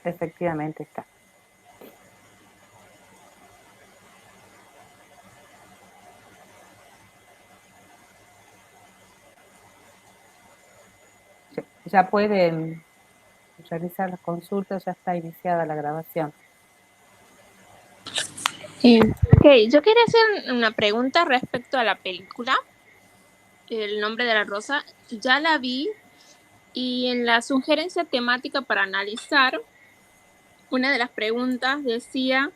efectivamente está. Ya pueden realizar las consultas, ya está iniciada la grabación. Ok, yo quería hacer una pregunta respecto a la película, El nombre de la rosa. Ya la vi y en la sugerencia temática para analizar, una de las preguntas decía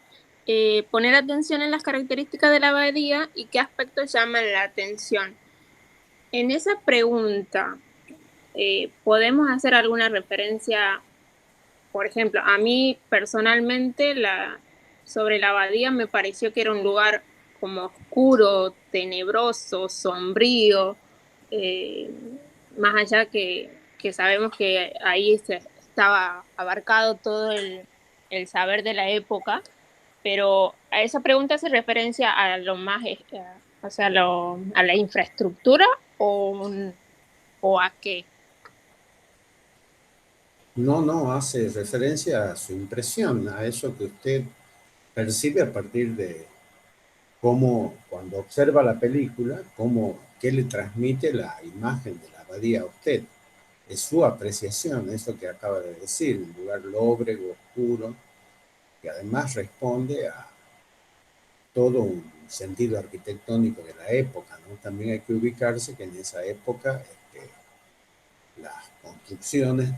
poner atención en las características de la abadía y qué aspectos llaman la atención. En esa pregunta, ¿podemos hacer alguna referencia? Por ejemplo, a mí personalmente sobre la abadía me pareció que era un lugar como oscuro, tenebroso, sombrío, eh, más allá que sabemos que ahí estaba abarcado todo el saber de la época, pero a esa pregunta hace referencia a lo más, o sea, a la infraestructura o a qué. No, no, hace referencia a su impresión, a eso que usted percibe a partir de cómo, cuando observa la película, qué le transmite la imagen de la abadía a usted. Es su apreciación, eso que acaba de decir, un lugar lóbrego, oscuro, que además responde a todo un sentido arquitectónico de la época, ¿no? También hay que ubicarse que en esa época las construcciones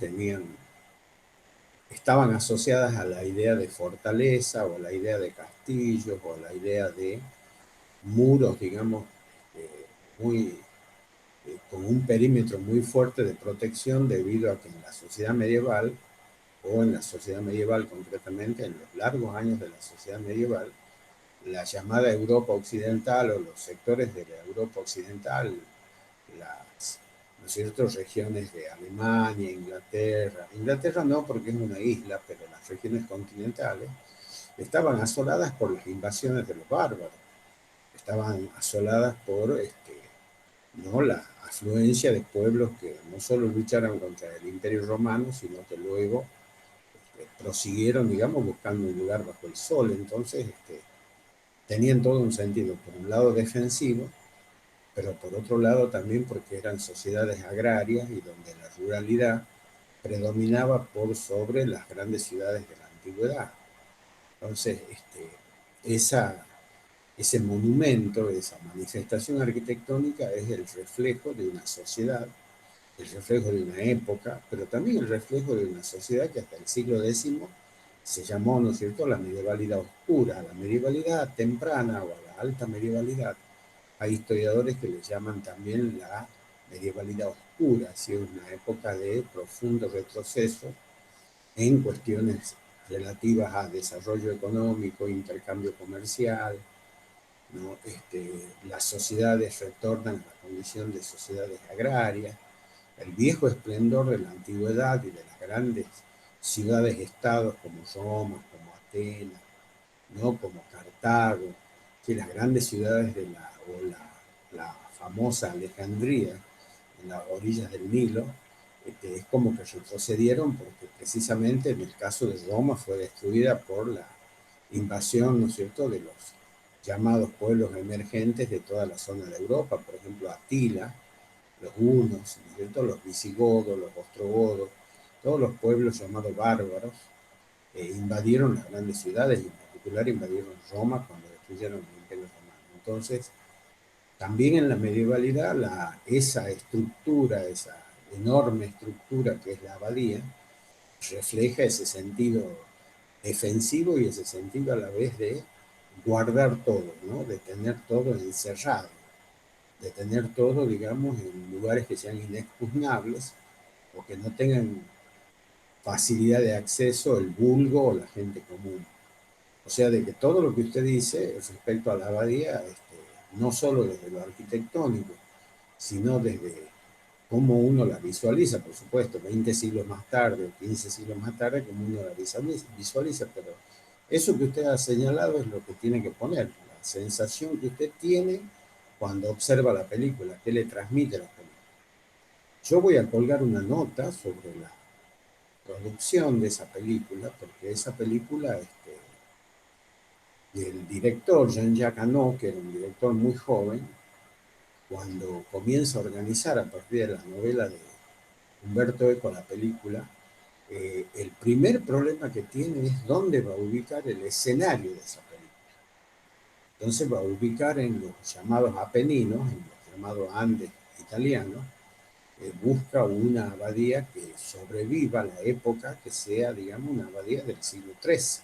estaban asociadas a la idea de fortaleza o a la idea de castillos o a la idea de muros, digamos, muy, con un perímetro muy fuerte de protección debido a que en la sociedad medieval, o en la sociedad medieval concretamente, en los largos años de la sociedad medieval, la llamada Europa Occidental o los sectores de la Europa Occidental, las, ¿no es cierto?, regiones de Alemania, Inglaterra no porque es una isla, pero las regiones continentales, estaban asoladas por las invasiones de los bárbaros, estaban asoladas por ¿no?, la afluencia de pueblos que no solo lucharon contra el Imperio Romano, sino que luego prosiguieron, digamos, buscando un lugar bajo el sol. Entonces, tenían todo un sentido, por un lado defensivo, pero por otro lado también porque eran sociedades agrarias y donde la ruralidad predominaba por sobre las grandes ciudades de la antigüedad. Entonces, ese monumento, esa manifestación arquitectónica es el reflejo de una sociedad, el reflejo de una época, pero también el reflejo de una sociedad que hasta el siglo X se llamó, ¿no es cierto?, la medievalidad oscura, a la medievalidad temprana o a la alta medievalidad. Hay historiadores que le llaman también la medievalidad oscura, si es una época de profundo retroceso en cuestiones relativas a desarrollo económico, intercambio comercial, ¿no? Las sociedades retornan a la condición de sociedades agrarias, el viejo esplendor de la antigüedad y de las grandes ciudades-estados como Roma, como Atenas, ¿no?, como Cartago, que las grandes ciudades la famosa Alejandría, en las orillas del Nilo, es como que retrocedieron porque precisamente en el caso de Roma fue destruida por la invasión, ¿no es cierto?, de los llamados pueblos emergentes de toda la zona de Europa, por ejemplo Atila, los hunos, ¿no es cierto?, los visigodos, los ostrogodos, todos los pueblos llamados bárbaros, invadieron las grandes ciudades y en particular invadieron Roma cuando destruyeron el Imperio Romano. Entonces, también en la medievalidad, esa estructura, esa enorme estructura que es la abadía, refleja ese sentido defensivo y ese sentido a la vez de guardar todo, ¿no?, de tener todo encerrado, de tener todo, digamos, en lugares que sean inexpugnables o que no tengan facilidad de acceso el vulgo o la gente común. O sea, de que todo lo que usted dice respecto a la abadía, no solo desde lo arquitectónico, sino desde cómo uno la visualiza, por supuesto, 20 siglos más tarde o 15 siglos más tarde, cómo uno la visualiza, pero eso que usted ha señalado es lo que tiene que poner, la sensación que usted tiene cuando observa la película, qué le transmite la película. Yo voy a colgar una nota sobre producción de esa película, porque esa película, el director Jean-Jacques Hano, que era un director muy joven, cuando comienza a organizar a partir de la novela de Humberto Eco la película, el primer problema que tiene es dónde va a ubicar el escenario de esa película. Entonces va a ubicar en los llamados Apeninos, en los llamados Andes italianos, busca una abadía que sobreviva a la época, que sea, digamos, una abadía del siglo XIII,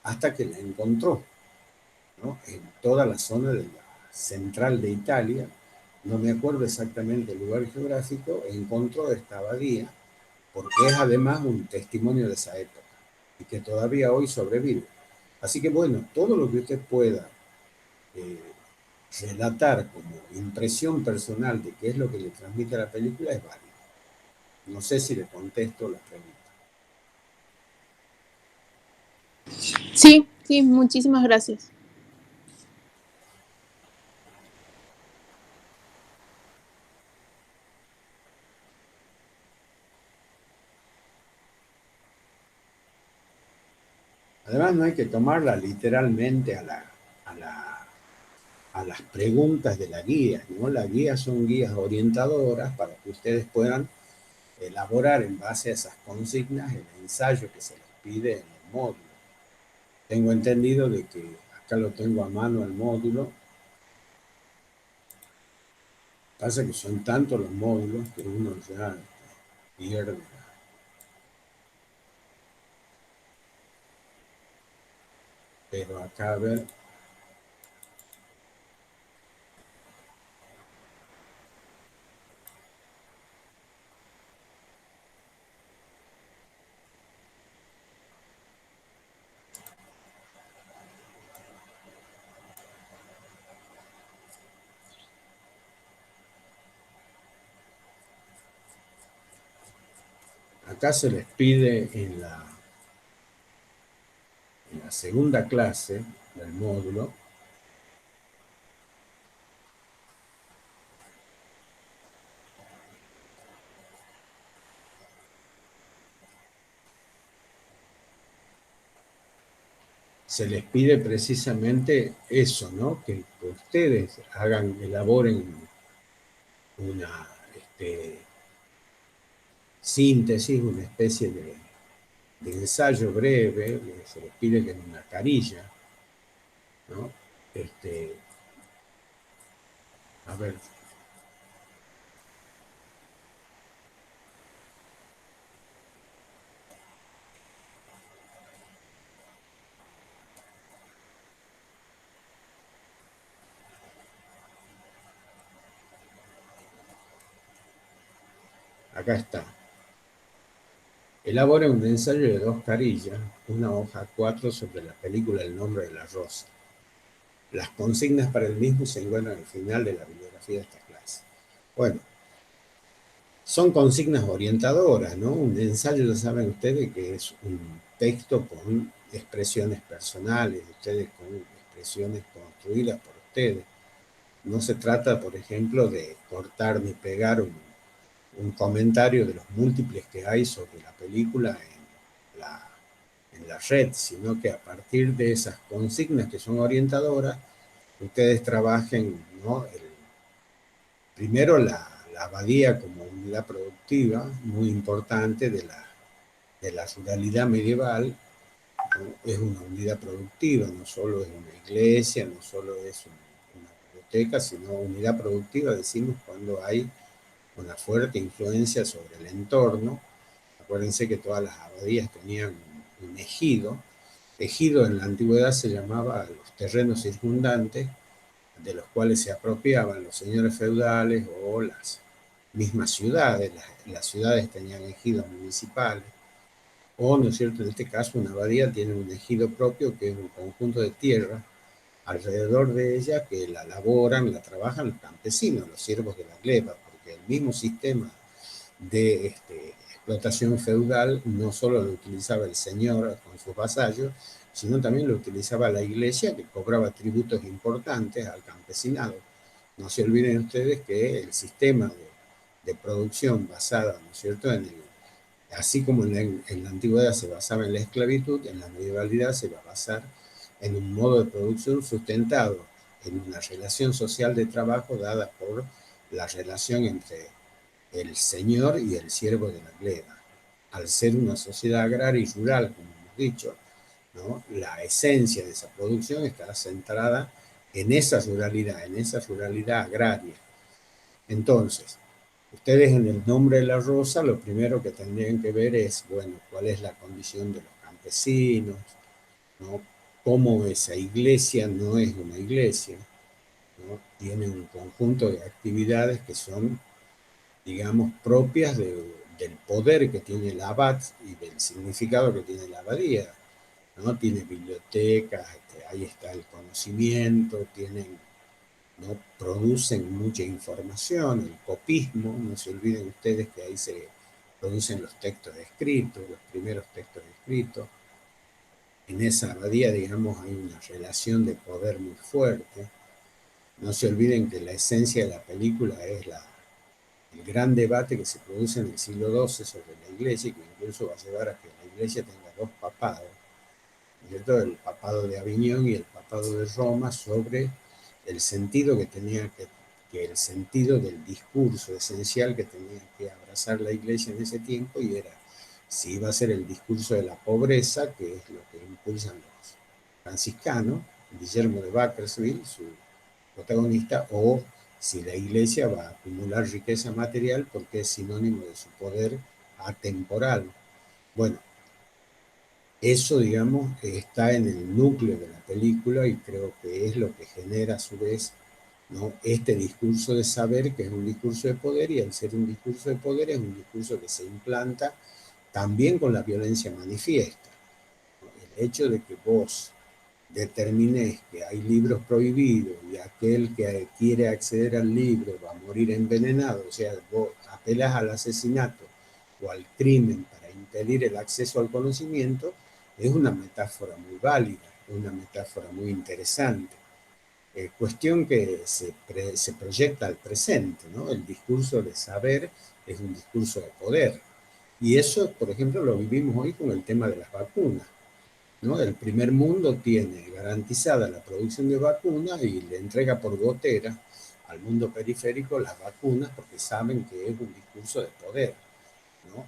hasta que la encontró, ¿no? En toda la zona de la central de Italia, no me acuerdo exactamente el lugar geográfico, encontró esta abadía, porque es además un testimonio de esa época, y que todavía hoy sobrevive. Así que bueno, todo lo que usted pueda eh, relatar como impresión personal de qué es lo que le transmite a la película es válido. No sé si le contesto la pregunta. Sí, sí, muchísimas gracias. Además, no hay que tomarla literalmente a las preguntas de la guía, ¿no? Las guías son guías orientadoras para que ustedes puedan elaborar en base a esas consignas el ensayo que se les pide en el módulo. Tengo entendido de que acá lo tengo a mano el módulo. Pasa que son tantos los módulos que uno ya pierde. Pero acá, a ver, acá se les pide en la segunda clase del módulo, se les pide precisamente eso, ¿no? Que ustedes elaboren una síntesis, una especie de ensayo breve, se les pide que en una carilla, ¿no? A ver, acá está. Elabora un ensayo de 2 carillas, una hoja 4 sobre la película El nombre de la rosa. Las consignas para el mismo se encuentran al final de la bibliografía de esta clase. Bueno, son consignas orientadoras, ¿no? Un ensayo, ya saben ustedes, que es un texto con expresiones personales, ustedes con expresiones construidas por ustedes. No se trata, por ejemplo, de cortar ni pegar un comentario de los múltiples que hay sobre la película en la red, sino que a partir de esas consignas que son orientadoras, ustedes trabajen, ¿no? Primero la abadía como unidad productiva, muy importante de la ruralidad medieval, ¿no? Es una unidad productiva, no solo es una iglesia, no solo es una biblioteca, sino unidad productiva, decimos, cuando hay una fuerte influencia sobre el entorno. Acuérdense que todas las abadías tenían un ejido. Ejido en la antigüedad se llamaba los terrenos circundantes, de los cuales se apropiaban los señores feudales o las mismas ciudades. Las ciudades tenían ejidos municipales, o, ¿no es cierto?, en este caso una abadía tiene un ejido propio, que es un conjunto de tierra alrededor de ella que la laboran, la trabajan los campesinos, los siervos de la gleba, porque el mismo sistema de explotación feudal no solo lo utilizaba el señor con sus vasallos, sino también lo utilizaba la iglesia, que cobraba tributos importantes al campesinado. No se olviden ustedes que el sistema de producción basada, ¿no es cierto?, Así como en la antigüedad se basaba en la esclavitud, en la medievalidad se va a basar en un modo de producción sustentado en una relación social de trabajo dada por la relación entre el señor y el siervo de la gleba. Al ser una sociedad agraria y rural, como hemos dicho, ¿no? La esencia de esa producción está centrada en esa ruralidad agraria. Entonces, ustedes en el nombre de la rosa, lo primero que tendrían que ver es, bueno, cuál es la condición de los campesinos, ¿no? Cómo esa iglesia no es una iglesia, ¿no? Tiene un conjunto de actividades que son, digamos, propias del poder que tiene el abad y del significado que tiene la abadía, ¿no? Tiene bibliotecas, ahí está el conocimiento, tienen, ¿no? Producen mucha información, el copismo, no se olviden ustedes que ahí se producen los textos escritos, los primeros textos escritos. En esa abadía, digamos, hay una relación de poder muy fuerte. No se olviden que la esencia de la película es el gran debate que se produce en el siglo XII sobre la iglesia y que incluso va a llevar a que la iglesia tenga dos papados, ¿cierto? El papado de Aviñón y el papado de Roma, sobre el sentido que el sentido del discurso esencial que tenía que abrazar la iglesia en ese tiempo, y era si iba a ser el discurso de la pobreza, que es lo que impulsan los franciscanos, Guillermo de Bakersfield, su protagonista, o si la iglesia va a acumular riqueza material porque es sinónimo de su poder atemporal. Bueno, eso, digamos, está en el núcleo de la película y creo que es lo que genera a su vez, ¿no? Este discurso de saber, que es un discurso de poder, y al ser un discurso de poder es un discurso que se implanta también con la violencia manifiesta, ¿no? El hecho de que vos determines que hay libros prohibidos y aquel que quiere acceder al libro va a morir envenenado, o sea, vos apelas al asesinato o al crimen para impedir el acceso al conocimiento, es una metáfora muy válida, una metáfora muy interesante. Cuestión que se proyecta al presente, ¿no? El discurso de saber es un discurso de poder. Y eso, por ejemplo, lo vivimos hoy con el tema de las vacunas, ¿no? El primer mundo tiene garantizada la producción de vacunas y le entrega por gotera al mundo periférico las vacunas porque saben que es un discurso de poder, ¿no?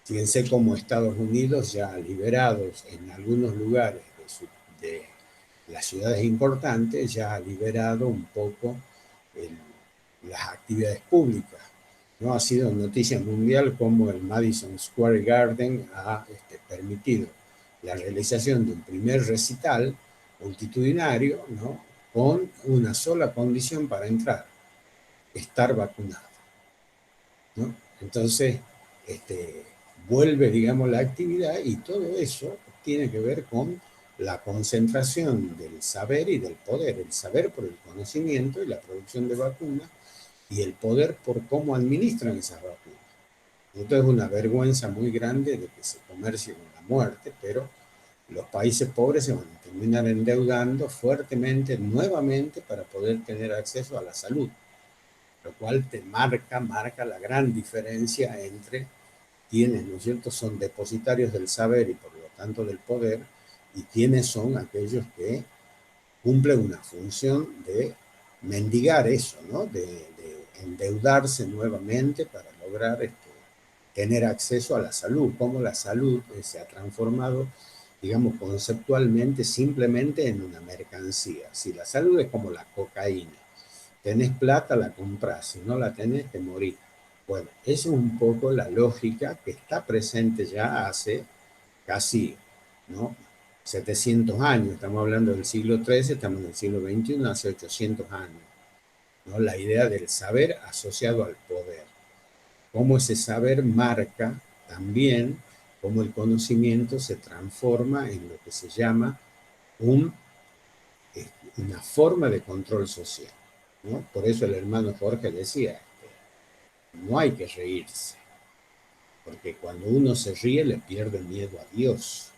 Fíjense cómo Estados Unidos, ya liberados en algunos lugares de las ciudades importantes, ya ha liberado un poco las actividades públicas, ¿no? Ha sido noticia mundial como el Madison Square Garden ha permitido la realización de un primer recital multitudinario, ¿no? Con una sola condición para entrar: estar vacunado, ¿no? Entonces, vuelve, digamos, la actividad, y todo eso tiene que ver con la concentración del saber y del poder, el saber por el conocimiento y la producción de vacunas, y el poder por cómo administran esas vacunas. Entonces es una vergüenza muy grande de que se comercie con la muerte, pero los países pobres se van a terminar endeudando fuertemente, nuevamente, para poder tener acceso a la salud, lo cual te marca la gran diferencia entre quienes, ¿no es cierto?, son depositarios del saber y por lo tanto del poder, y quienes son aquellos que cumplen una función de mendigar eso, ¿no? De endeudarse nuevamente para lograr tener acceso a la salud, cómo la salud se ha transformado, digamos, conceptualmente simplemente en una mercancía. Si la salud es como la cocaína, tenés plata, la compras, si no la tenés, te morís. Bueno, esa es un poco la lógica que está presente ya hace casi, ¿no?, 700 años. Estamos hablando del siglo XIII, estamos en el siglo XXI, hace 800 años, ¿no? La idea del saber asociado al poder. Cómo ese saber marca también cómo el conocimiento se transforma en lo que se llama una forma de control social, ¿no? Por eso el hermano Jorge decía, no hay que reírse, porque cuando uno se ríe le pierde miedo a Dios,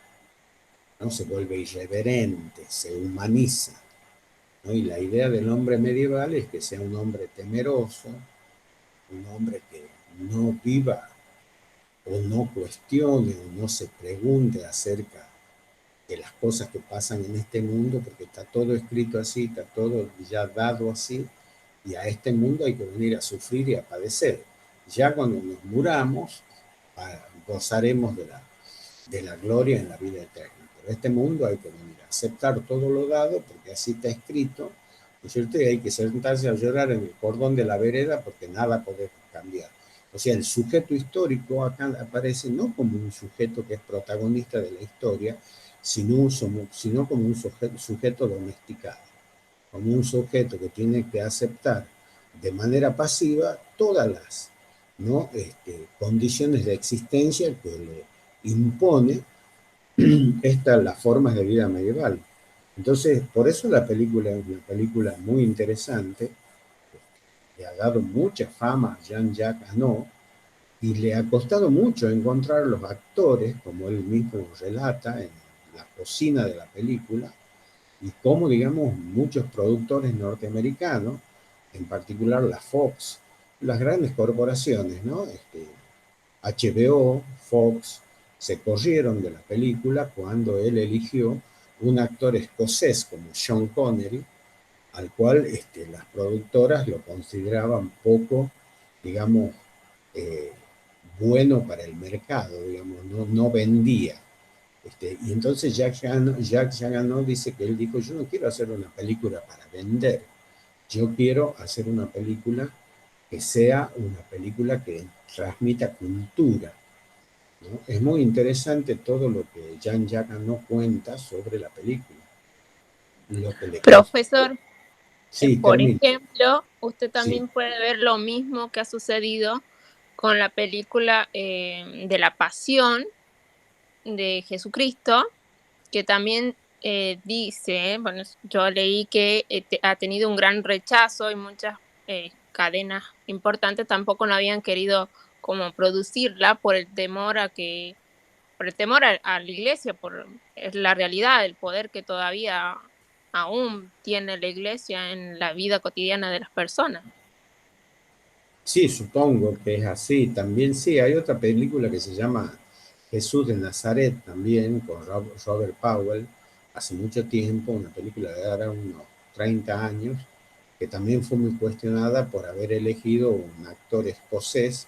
¿no? Se vuelve irreverente, se humaniza, ¿no? Y la idea del hombre medieval es que sea un hombre temeroso, un hombre que no viva o no cuestione o no se pregunte acerca de las cosas que pasan en este mundo, porque está todo escrito así, está todo ya dado así, y a este mundo hay que venir a sufrir y a padecer. Ya cuando nos muramos, gozaremos de la gloria en la vida eterna. Pero este mundo hay que venir a aceptar todo lo dado, porque así está escrito, ¿no es cierto? Y hay que sentarse a llorar en el cordón de la vereda porque nada podemos cambiar. O sea, el sujeto histórico acá aparece no como un sujeto que es protagonista de la historia, sino como un sujeto domesticado, como un sujeto que tiene que aceptar de manera pasiva todas las, ¿no? Condiciones de existencia que le impone las formas de vida medieval. Entonces, por eso la película es una película muy interesante, le ha dado mucha fama a Jean-Jacques Annaud, y le ha costado mucho encontrar los actores, como él mismo relata en la cocina de la película, y como, digamos, muchos productores norteamericanos, en particular la Fox, las grandes corporaciones, ¿no? HBO, Fox, se corrieron de la película cuando él eligió un actor escocés como Sean Connery, al cual las productoras lo consideraban poco, digamos, eh, bueno para el mercado, digamos, no vendía. Y entonces Jacques Chagano dice que él dijo, yo no quiero hacer una película para vender, yo quiero hacer una película que sea una película que transmita cultura, ¿no? Es muy interesante todo lo que Jean-Jacques Annaud cuenta sobre la película, lo que le costó. Profesor, Sí, por termino. ejemplo, usted Sí. también puede ver lo mismo que ha sucedido con la película de la Pasión de Jesucristo, que también dice, bueno, yo leí que ha tenido un gran rechazo y muchas cadenas importantes tampoco no habían querido como producirla por el temor por el temor a la iglesia, por la realidad, el poder que todavía aún tiene la iglesia en la vida cotidiana de las personas. Sí, supongo que es así. También sí, hay otra película que se llama Jesús de Nazaret, también con Robert Powell, hace mucho tiempo, una película de ahora unos 30 años, que también fue muy cuestionada por haber elegido un actor escocés,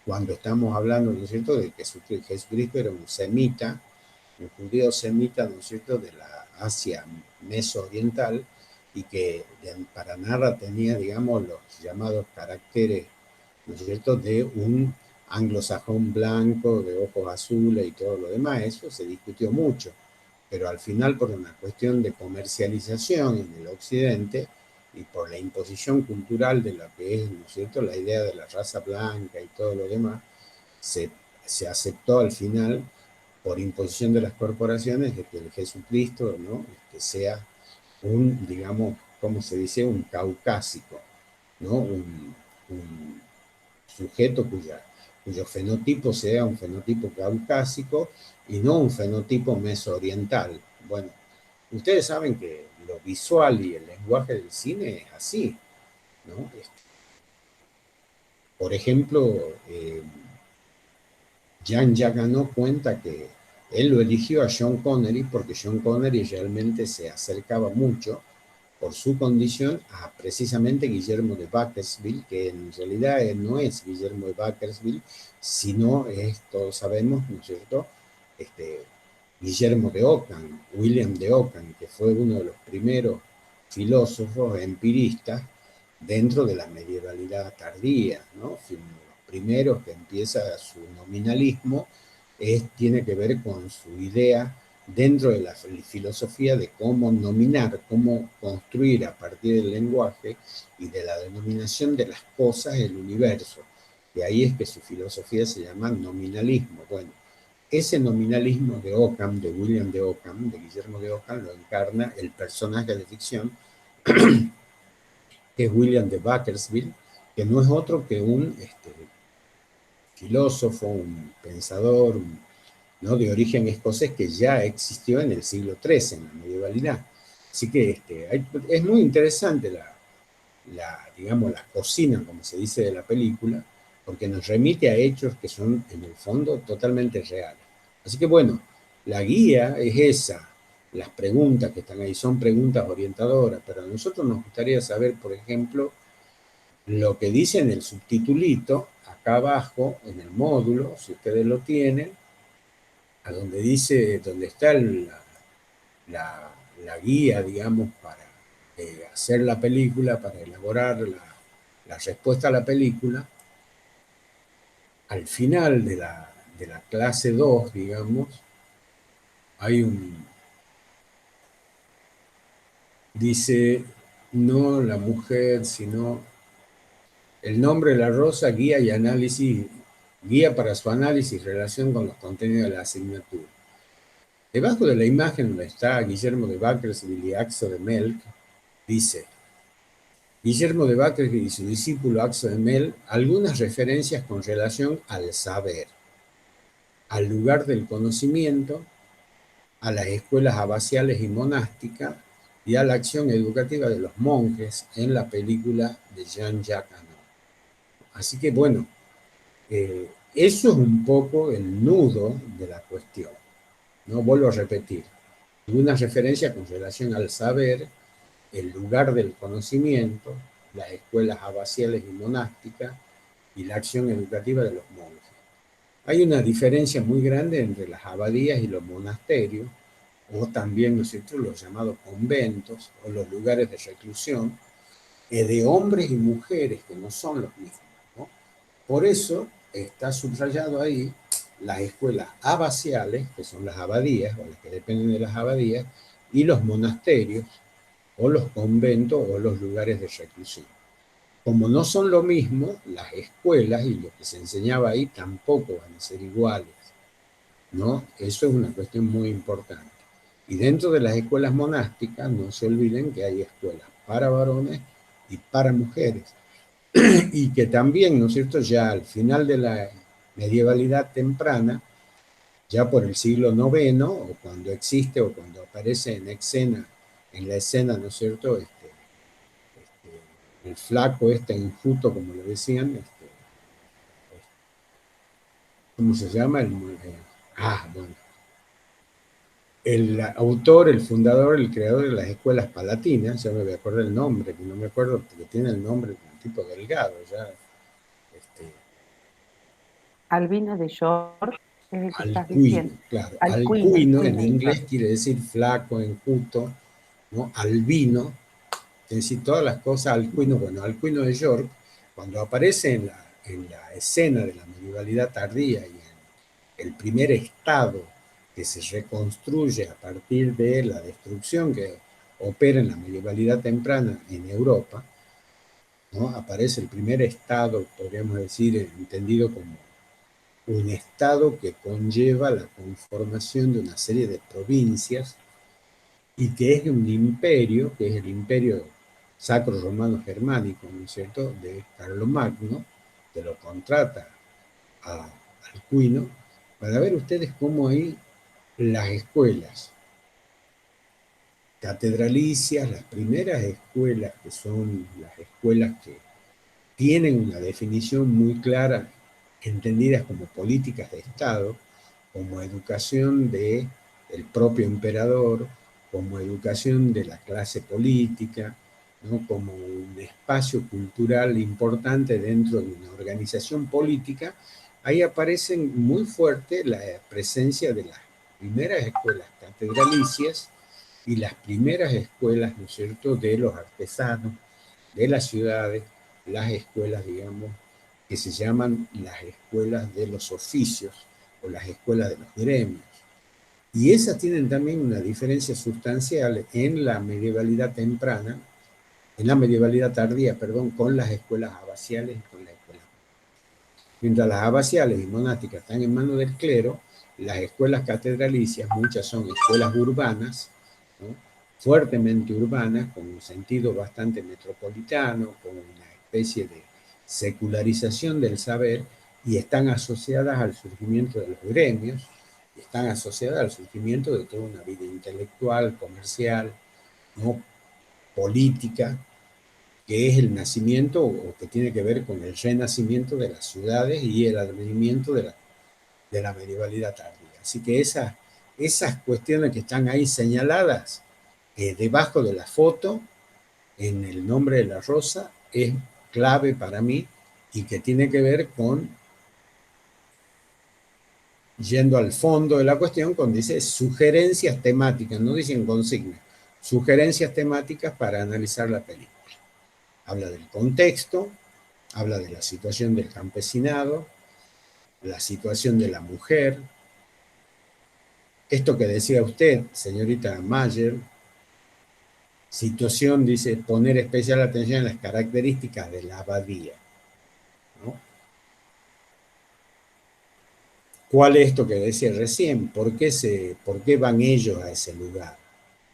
cuando estamos hablando, ¿no es cierto?, de que Jesucristo era un semita, un judío semita, ¿no es cierto?, de la Asia mesooriental, y que para nada tenía, digamos, los llamados caracteres, ¿no es cierto?, de un anglosajón blanco, de ojos azules y todo lo demás. Eso se discutió mucho, pero al final, por una cuestión de comercialización en el occidente y por la imposición cultural de lo que es, ¿no es cierto?, la idea de la raza blanca y todo lo demás, se, se aceptó al final, por imposición de las corporaciones, de que el Jesucristo, ¿no?, sea un, digamos, ¿cómo se dice?, un caucásico, ¿no? Un sujeto cuyo fenotipo sea un fenotipo caucásico y no un fenotipo mesooriental. Bueno, ustedes saben que lo visual y el lenguaje del cine es así, ¿no? Por ejemplo, Jean-Jacques Annaud cuenta que él lo eligió a Sean Connery porque Sean Connery realmente se acercaba mucho por su condición a precisamente Guillermo de Baskerville, que en realidad no es Guillermo de Baskerville, sino es, todos sabemos, ¿no es cierto?, Guillermo de Ockham, William de Ockham, que fue uno de los primeros filósofos empiristas dentro de la medievalidad tardía, ¿no? Los primeros que empieza su nominalismo tiene que ver con su idea dentro de la filosofía de cómo nominar, cómo construir a partir del lenguaje y de la denominación de las cosas el universo. Y ahí es que su filosofía se llama nominalismo. Bueno, ese nominalismo de Ockham, de William de Ockham, de Guillermo de Ockham, lo encarna el personaje de ficción que es William de Baskerville, que no es otro que un filósofo, un pensador, ¿no?, de origen escocés que ya existió en el siglo XIII, en la medievalidad. Así que es muy interesante digamos, la cocina, como se dice, de la película, porque nos remite a hechos que son, en el fondo, totalmente reales. Así que bueno, la guía es esa. Las preguntas que están ahí son preguntas orientadoras, pero a nosotros nos gustaría saber, por ejemplo, lo que dice en el subtitulito, acá abajo, en el módulo, si ustedes lo tienen, a donde dice, donde está la guía, digamos, para hacer la película, para elaborar la respuesta a la película. Al final de la clase 2, digamos, hay dice, no la mujer, sino el nombre de la rosa, guía y análisis, guía para su análisis y relación con los contenidos de la asignatura. Debajo de la imagen donde está Guillermo de Bakersville y Axo de Melk, dice, Guillermo de Bakersville y su discípulo Axo de Melk, algunas referencias con relación al saber, al lugar del conocimiento, a las escuelas abaciales y monásticas y a la acción educativa de los monjes en la película de Jean-Jacques Annaud. Así que bueno, eso es un poco el nudo de la cuestión. No vuelvo a repetir. Algunas referencias con relación al saber, el lugar del conocimiento, las escuelas abaciales y monásticas y la acción educativa de los monjes. Hay una diferencia muy grande entre las abadías y los monasterios, o también, ¿no es cierto?, los llamados conventos o los lugares de reclusión, de hombres y mujeres que no son los mismos, ¿no? Por eso está subrayado ahí las escuelas abaciales, que son las abadías, o las que dependen de las abadías, y los monasterios, o los conventos, o los lugares de reclusión. Como no son lo mismo, las escuelas y lo que se enseñaba ahí tampoco van a ser iguales, ¿no? Eso es una cuestión muy importante. Y dentro de las escuelas monásticas, no se olviden que hay escuelas para varones y para mujeres. Y que también, ¿no es cierto?, ya al final de la medievalidad temprana, ya por el siglo IX, o cuando existe, o cuando aparece en la escena, ¿no es cierto?, el flaco enjuto, como le decían, ¿cómo se llama? Bueno, el autor, el fundador, el creador de las escuelas palatinas, ya me voy a acordar el nombre, que no me acuerdo, porque tiene el nombre de un tipo delgado, ya. Albino de York, es el que estás Alcuino, diciendo. claro. Alcuino, Alcuino en Alcuino de inglés York. quiere decir flaco, enjuto, ¿no? Albino, es decir, todas las cosas, Alcuino, bueno, Alcuino de York, cuando aparece en la escena de la medievalidad tardía y en el primer estado que se reconstruye a partir de la destrucción que opera en la medievalidad temprana en Europa, ¿no? Aparece el primer estado, podríamos decir, entendido como un estado que conlleva la conformación de una serie de provincias y que es un imperio, que es el imperio sacro romano germánico, ¿no es cierto?, de Carlomagno, que lo contrata a Alcuino, para ver ustedes cómo hay las escuelas catedralicias, las primeras escuelas que son las escuelas que tienen una definición muy clara, entendidas como políticas de Estado, como educación del propio emperador, como educación de la clase política, ¿no?, como un espacio cultural importante dentro de una organización política. Ahí aparecen muy fuerte la presencia de las primeras escuelas catedralicias y las primeras escuelas, ¿no es cierto?, de los artesanos, de las ciudades, las escuelas, digamos, que se llaman las escuelas de los oficios o las escuelas de los gremios. Y esas tienen también una diferencia sustancial en la medievalidad temprana, en la medievalidad tardía, perdón, con las escuelas abaciales y con las escuelas. Mientras las abaciales y monásticas están en manos del clero, las escuelas catedralicias, muchas son escuelas urbanas, ¿no?, fuertemente urbanas, con un sentido bastante metropolitano, con una especie de secularización del saber, y están asociadas al surgimiento de los gremios, y están asociadas al surgimiento de toda una vida intelectual, comercial, ¿no?, política, que es el nacimiento o que tiene que ver con el renacimiento de las ciudades y el advenimiento de la medievalidad tardía. Así que esas cuestiones que están ahí señaladas debajo de la foto, en el nombre de la rosa, es clave para mí y que tiene que ver con, yendo al fondo de la cuestión, cuando dice sugerencias temáticas, no dicen consignas, sugerencias temáticas para analizar la película. Habla del contexto, habla de la situación del campesinado, la situación de la mujer. Esto que decía usted, señorita Mayer, situación, dice, poner especial atención en las características de la abadía, ¿no? ¿Cuál es esto que decía recién? ¿Por qué van ellos a ese lugar?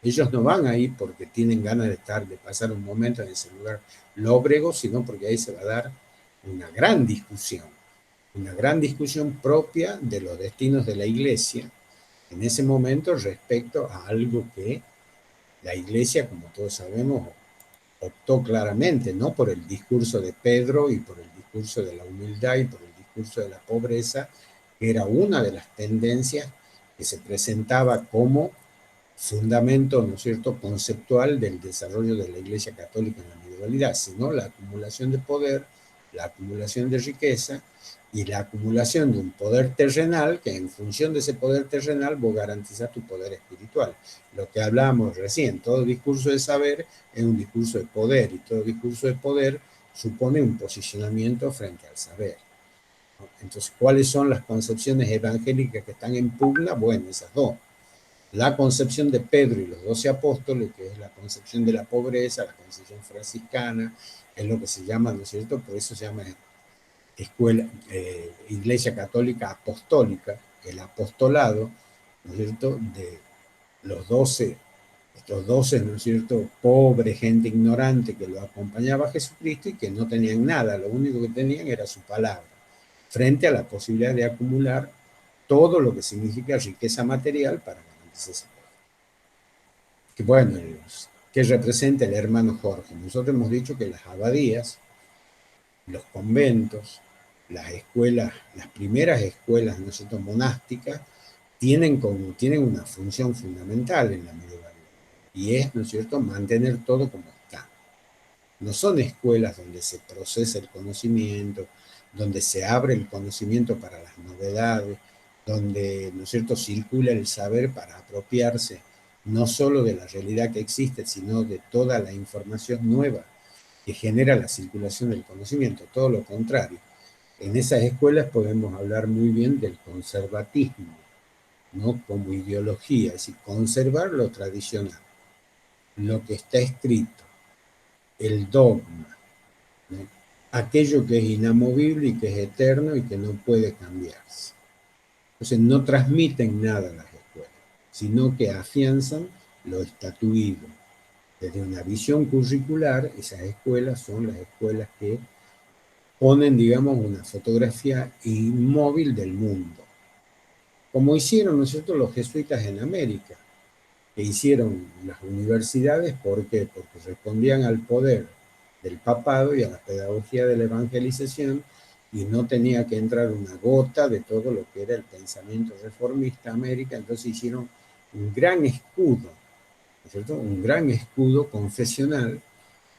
Ellos no van ahí porque tienen ganas de pasar un momento en ese lugar lóbrego, sino porque ahí se va a dar una gran discusión propia de los destinos de la Iglesia en ese momento respecto a algo que la Iglesia, como todos sabemos, optó claramente, no por el discurso de Pedro y por el discurso de la humildad y por el discurso de la pobreza, que era una de las tendencias que se presentaba como fundamento, ¿no es cierto?, conceptual del desarrollo de la Iglesia Católica en la medievalidad, sino la acumulación de poder, la acumulación de riqueza y la acumulación de un poder terrenal, que en función de ese poder terrenal vos garantizás tu poder espiritual. Lo que hablábamos recién, todo discurso de saber es un discurso de poder, y todo discurso de poder supone un posicionamiento frente al saber. Entonces, ¿cuáles son las concepciones evangélicas que están en pugna? Bueno, esas dos. La concepción de Pedro y los 12 apóstoles, que es la concepción de la pobreza, la concepción franciscana, es lo que se llama, ¿no es cierto? Por eso se llama Iglesia Católica Apostólica, el apostolado, ¿no es cierto?, de los 12, estos 12, ¿no es cierto?, pobre gente ignorante que lo acompañaba a Jesucristo y que no tenían nada, lo único que tenían era su palabra, frente a la posibilidad de acumular todo lo que significa riqueza material para garantizar ese poder. Que bueno, ¿qué representa el hermano Jorge? Nosotros hemos dicho que las abadías, los conventos, las escuelas, las primeras escuelas, ¿no es cierto?, monásticas, tienen una función fundamental en la medievalidad, y es, ¿no es cierto?, mantener todo como está. No son escuelas donde se procesa el conocimiento, donde se abre el conocimiento para las novedades, donde, ¿no es cierto?, circula el saber para apropiarse no solo de la realidad que existe, sino de toda la información nueva que genera la circulación del conocimiento, todo lo contrario. En esas escuelas podemos hablar muy bien del conservatismo, ¿no?, como ideología, es decir, conservar lo tradicional, lo que está escrito, el dogma, ¿no?, aquello que es inamovible y que es eterno y que no puede cambiarse. Entonces no transmiten nada a las escuelas, sino que afianzan lo estatuido. Desde una visión curricular, esas escuelas son las escuelas que ponen, digamos, una fotografía inmóvil del mundo, como hicieron, ¿no es cierto?, los jesuitas en América, que hicieron las universidades. ¿Por qué? Porque respondían al poder del papado y a la pedagogía de la evangelización, y no tenía que entrar una gota de todo lo que era el pensamiento reformista América. Entonces hicieron un gran escudo, ¿no es cierto?, un gran escudo confesional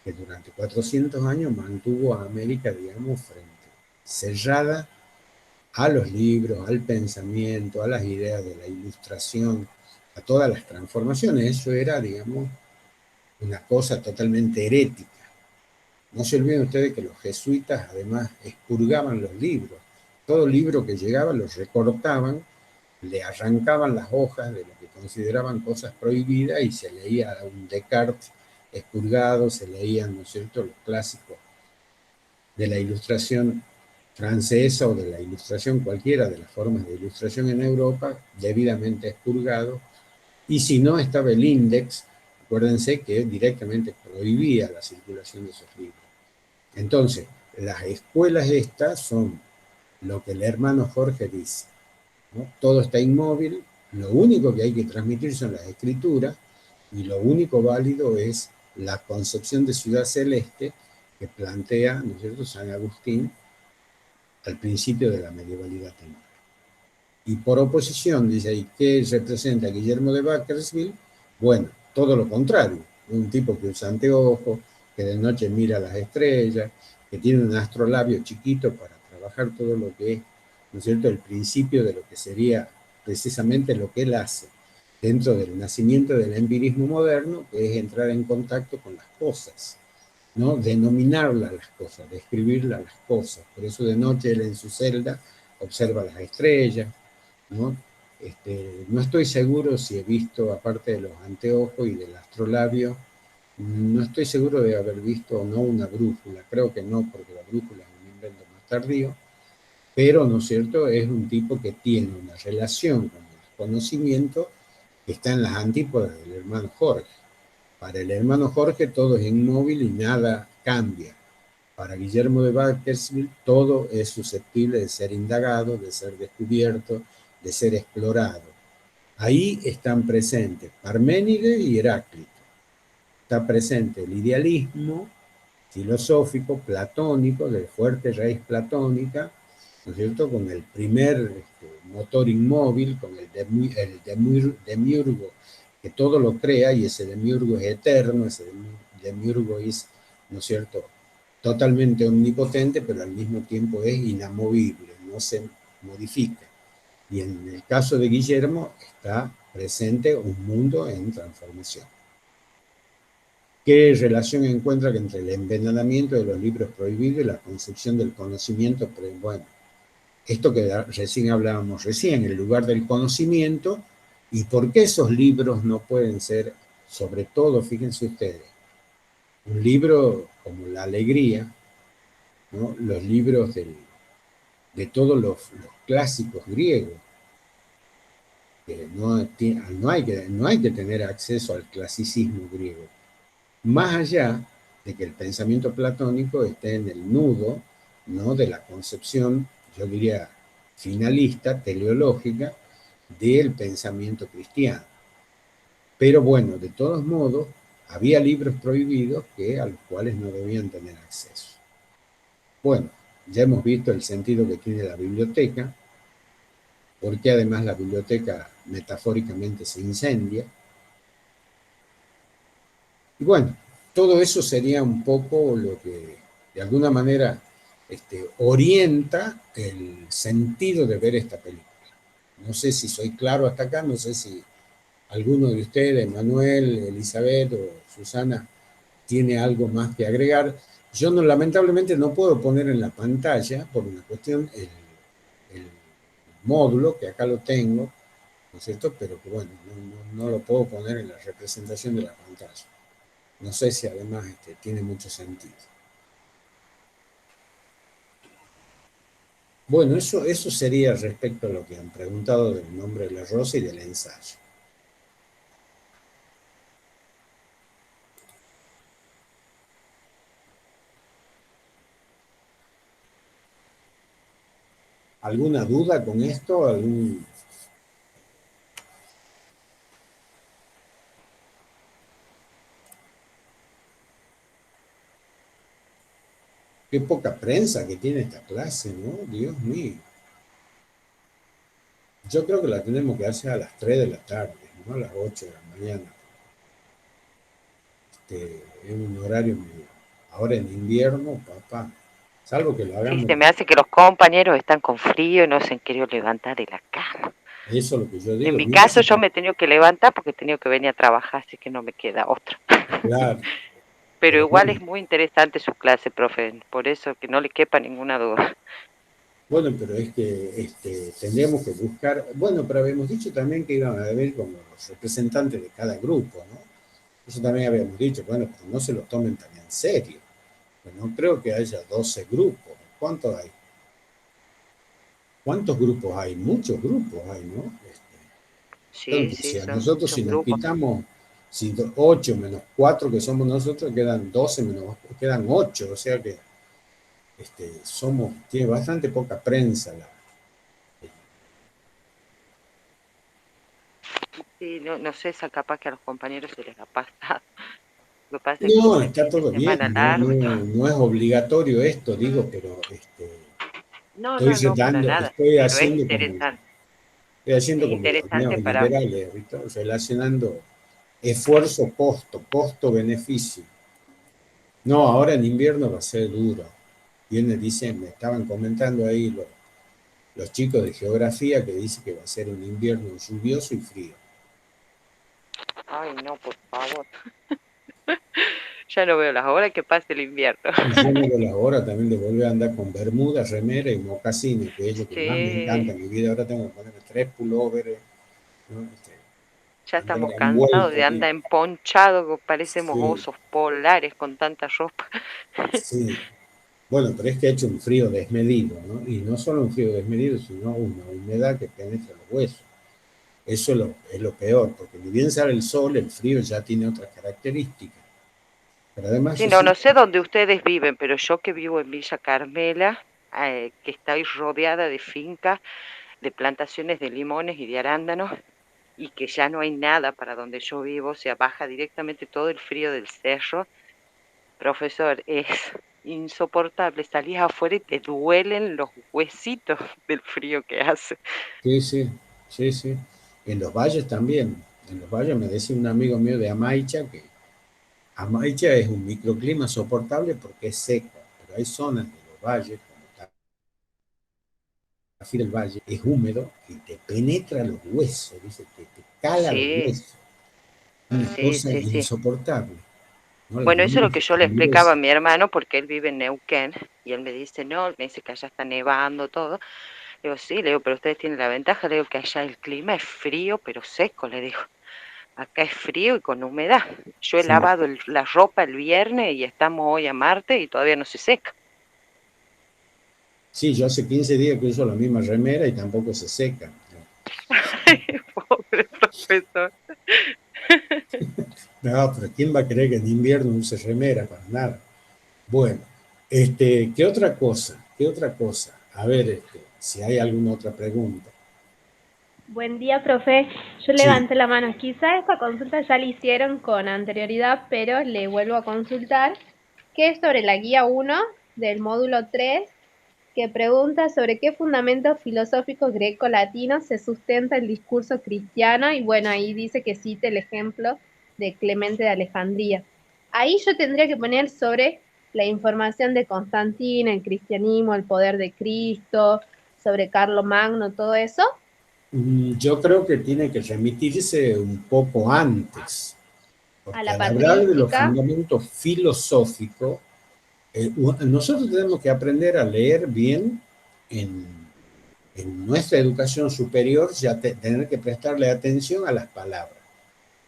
que durante 400 años mantuvo a América, digamos, cerrada a los libros, al pensamiento, a las ideas de la ilustración, a todas las transformaciones. Eso era, digamos, una cosa totalmente herética. No se olviden ustedes que los jesuitas además expurgaban los libros. Todo libro que llegaba los recortaban, le arrancaban las hojas de lo que consideraban cosas prohibidas y se leía un Descartes expurgado, se leían, ¿no es cierto?, los clásicos de la ilustración francesa o de la ilustración, cualquiera de las formas de ilustración en Europa, debidamente expurgado. Y si no, estaba el Index, acuérdense que directamente prohibía la circulación de esos libros. Entonces, las escuelas estas son lo que el hermano Jorge dice, ¿no? Todo está inmóvil, lo único que hay que transmitir son las escrituras, y lo único válido es la concepción de ciudad celeste que plantea, ¿no es cierto?, San Agustín al principio de la medievalidad temprana. Y por oposición, dice ahí, ¿qué representa Guillermo de Beckersville? Bueno, todo lo contrario, un tipo que usa anteojos, que de noche mira las estrellas, que tiene un astrolabio chiquito para trabajar todo lo que es, ¿no es cierto?, el principio de lo que sería precisamente lo que él hace dentro del nacimiento del empirismo moderno, que es entrar en contacto con las cosas, ¿no? Denominarlas las cosas, describirlas las cosas. Por eso de noche él en su celda observa las estrellas, ¿no? No estoy seguro si he visto, aparte de los anteojos y del astrolabio, no estoy seguro de haber visto o no una brújula. Creo que no, porque la brújula es un invento más tardío, pero, ¿no es cierto?, es un tipo que tiene una relación con el conocimiento que está en las antípodas del hermano Jorge. Para el hermano Jorge todo es inmóvil y nada cambia. Para Guillermo de Beckersville todo es susceptible de ser indagado, de ser descubierto, de ser explorado. Ahí están presentes Parménides y Heráclito. Está presente el idealismo filosófico, platónico, de fuerte raíz platónica, ¿no es cierto?, con el primer motor inmóvil, con el demiurgo, que todo lo crea, y ese demiurgo es eterno, ese demiurgo es, ¿no es cierto?, totalmente omnipotente, pero al mismo tiempo es inamovible, no se modifica. Y en el caso de Guillermo está presente un mundo en transformación. ¿Qué relación encuentra entre el envenenamiento de los libros prohibidos y la concepción del conocimiento? Bueno, esto que recién hablábamos el lugar del conocimiento, y por qué esos libros no pueden ser, sobre todo, fíjense ustedes, un libro como La Alegría, ¿no?, los libros de todos los clásicos griegos, que no hay que tener acceso al clasicismo griego, más allá de que el pensamiento platónico esté en el nudo, ¿no?, de la concepción, yo diría, finalista, teleológica, del pensamiento cristiano. Pero bueno, de todos modos, había libros prohibidos a los cuales no debían tener acceso. Bueno, ya hemos visto el sentido que tiene la biblioteca, porque además la biblioteca metafóricamente se incendia. Y bueno, todo eso sería un poco lo que de alguna manera orienta el sentido de ver esta película. No sé si soy claro hasta acá, no sé si alguno de ustedes, Manuel, Elizabeth o Susana, tiene algo más que agregar. Yo no, lamentablemente no puedo poner en la pantalla, por una cuestión, el módulo, que acá lo tengo, ¿no es cierto? Pero que bueno, no lo puedo poner en la representación de la pantalla. No sé si además tiene mucho sentido. Bueno, eso sería respecto a lo que han preguntado del nombre de la rosa y del ensayo. ¿Alguna duda con esto? Qué poca prensa que tiene esta clase, ¿no? Dios mío. Yo creo que la tenemos que hacer a las 3 de la tarde, no a las 8 de la mañana. Es un horario medio. Ahora en invierno, papá, salvo que lo hagamos. Sí, se me hace que los compañeros están con frío y no se han querido levantar de la cama. Eso es lo que yo digo. En mi caso, yo me he tenido que levantar porque he tenido que venir a trabajar, así que no me queda otra. Claro. Pero igual bueno, es muy interesante su clase, profe, por eso que no le quepa ninguna duda. Bueno, pero es que tendríamos que buscar, bueno, pero habíamos dicho también que iban a haber como los representantes de cada grupo, ¿no? Eso también habíamos dicho, bueno, pero no se lo tomen tan en serio. Pues no creo que haya 12 grupos. ¿Cuántos hay? ¿Cuántos grupos hay? Muchos grupos hay, ¿no? Sí, Si a son nosotros, muchos si nos grupos. quitamos 8 menos 4 que somos nosotros, quedan 12 menos, quedan 8, o sea que tiene bastante poca prensa Sí, no sé, esa capaz que a los compañeros se les ha pasado. Lo que pasa es que No, como el está fin de todo bien, semana no, largo y no, todo. no es obligatorio esto, digo, pero No, estoy no, no, para tratando, nada, pero estoy haciendo es como los interesante para... neoliberales, ¿viste? Relacionando esfuerzo, costo-beneficio. No, ahora en invierno va a ser duro. Me estaban comentando ahí los chicos de geografía que dicen que va a ser un invierno lluvioso y frío. Ay, no, por favor. Ya no veo las horas que pase el invierno. Y yo no veo la hora también de volver a andar con bermudas, remera y mocasines, que es lo que más me encanta Sí, en mi vida. Ahora tengo que ponerme 3 pulóveres, ¿no? ya Andar estamos cansados envuelto de ahí. andar emponchados, que parecemos Sí, osos polares con tanta ropa. sí. Bueno, pero es que ha hecho un frío desmedido, ¿no? Y no solo un frío desmedido, sino una humedad que penetra los huesos. Eso es lo peor, porque ni bien sale el sol, el frío ya tiene otras características. Pero además Sí, yo no, sí, no sé dónde ustedes viven, pero yo que vivo en Villa Carmela, que estoy rodeada de fincas, de plantaciones de limones y de arándanos, y que ya no hay nada para donde yo vivo, o sea, baja directamente todo el frío del cerro. Profesor, es insoportable. Salís afuera y te duelen los huesitos del frío que hace. sí, sí, sí, sí. En los valles también. En los valles me decía un amigo mío de Amaicha que Amaicha es un microclima soportable porque es seco, pero hay zonas de los valles, como Tafí del Valle, es húmedo y te penetra los huesos, dice, te cala los Sí, huesos. Una sí, cosa sí, sí. insoportable, ¿no? Las Bueno, eso es lo manos que yo le están explicaba a gruesas. mi hermano porque él vive en Neuquén y él me dice, no, me dice que allá está nevando todo. Le digo, sí, le digo, pero ustedes tienen la ventaja, le digo que allá el clima es frío pero seco, le digo. Acá es frío y con humedad. Yo he Sí, lavado la ropa el viernes y estamos hoy a martes y todavía no se seca. sí, yo hace 15 días que uso la misma remera y tampoco se seca. Pobre profesor. No, pero ¿quién va a creer que en invierno use remera para nada? Bueno, ¿qué otra cosa? ¿Qué otra cosa? A ver, si hay alguna otra pregunta. Buen día, profe. Yo Sí. levanté la mano. Quizá esta consulta ya la hicieron con anterioridad, pero le vuelvo a consultar, que es sobre la guía 1 del módulo 3, que pregunta sobre qué fundamentos filosóficos greco-latinos se sustenta el discurso cristiano, y bueno, ahí dice que cite el ejemplo de Clemente de Alejandría. Ahí yo tendría que poner sobre la información de Constantino, el cristianismo, el poder de Cristo, sobre Carlomagno, todo eso. Yo creo que tiene que remitirse un poco antes, A porque la al hablar de los patrística, fundamentos filosóficos, nosotros tenemos que aprender a leer bien en, en nuestra educación superior, ya tener que prestarle atención a las palabras.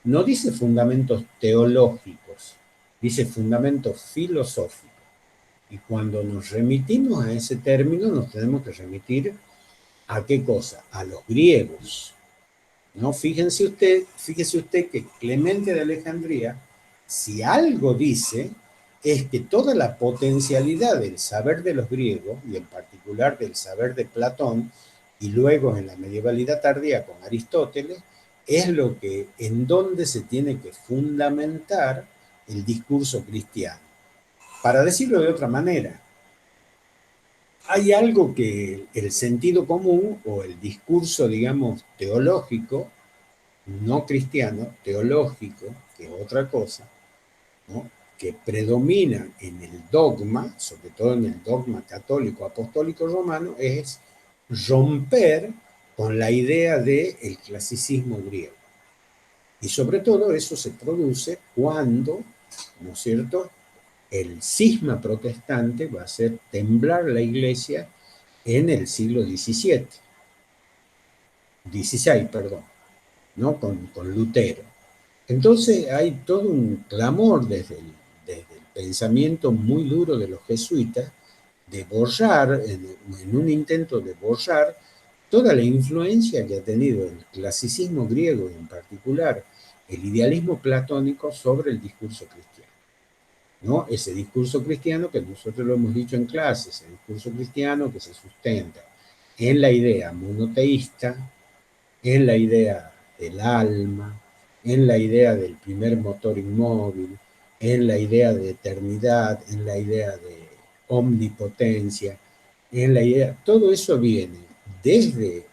No dice fundamentos teológicos, dice fundamentos filosóficos. Y cuando nos remitimos a ese término, nos tenemos que remitir a qué cosa, a los griegos. ¿No? Fíjese usted que Clemente de Alejandría, si algo dice, es que toda la potencialidad del saber de los griegos, y en particular del saber de Platón, y luego en la medievalidad tardía con Aristóteles, es lo que, en donde se tiene que fundamentar el discurso cristiano. Para decirlo de otra manera, hay algo que el sentido común o el discurso, digamos, teológico, no cristiano, teológico, que es otra cosa, ¿no? Que predomina en el dogma, sobre todo en el dogma católico apostólico romano, es romper con la idea del clasicismo griego. Y sobre todo eso se produce cuando, ¿no es cierto?, el cisma protestante va a hacer temblar la iglesia en el siglo XVI, perdón, ¿no? Con Lutero. Entonces hay todo un clamor desde el pensamiento muy duro de los jesuitas de borrar, en un intento de borrar toda la influencia que ha tenido el clasicismo griego y en particular el idealismo platónico sobre el discurso cristiano. ¿No? Ese discurso cristiano que nosotros lo hemos dicho en clases, el discurso cristiano que se sustenta en la idea monoteísta, en la idea del alma, en la idea del primer motor inmóvil, en la idea de eternidad, en la idea de omnipotencia, en la idea, todo eso viene desde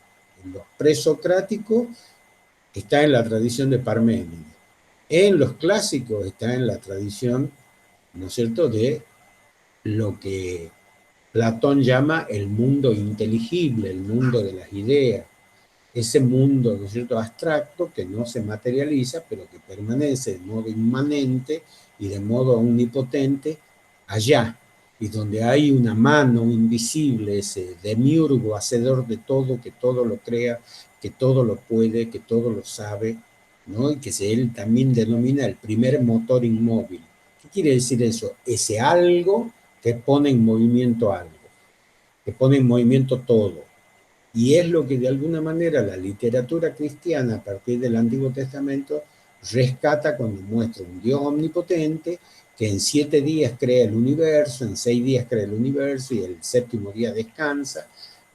los presocráticos, está en la tradición de Parménides, en los clásicos está en la tradición, ¿no es cierto?, de lo que Platón llama el mundo inteligible, el mundo de las ideas, ese mundo, ¿no es cierto?, abstracto que no se materializa, pero que permanece de modo inmanente y de modo omnipotente allá, y donde hay una mano invisible, ese demiurgo, hacedor de todo, que todo lo crea, que todo lo puede, que todo lo sabe, ¿no? Y que él también denomina el primer motor inmóvil. ¿Qué quiere decir eso? Ese algo que pone en movimiento algo, que pone en movimiento todo. Y es lo que de alguna manera la literatura cristiana a partir del Antiguo Testamento rescata cuando muestra un Dios omnipotente que en 7 días crea el universo, en 6 días crea el universo y el séptimo día descansa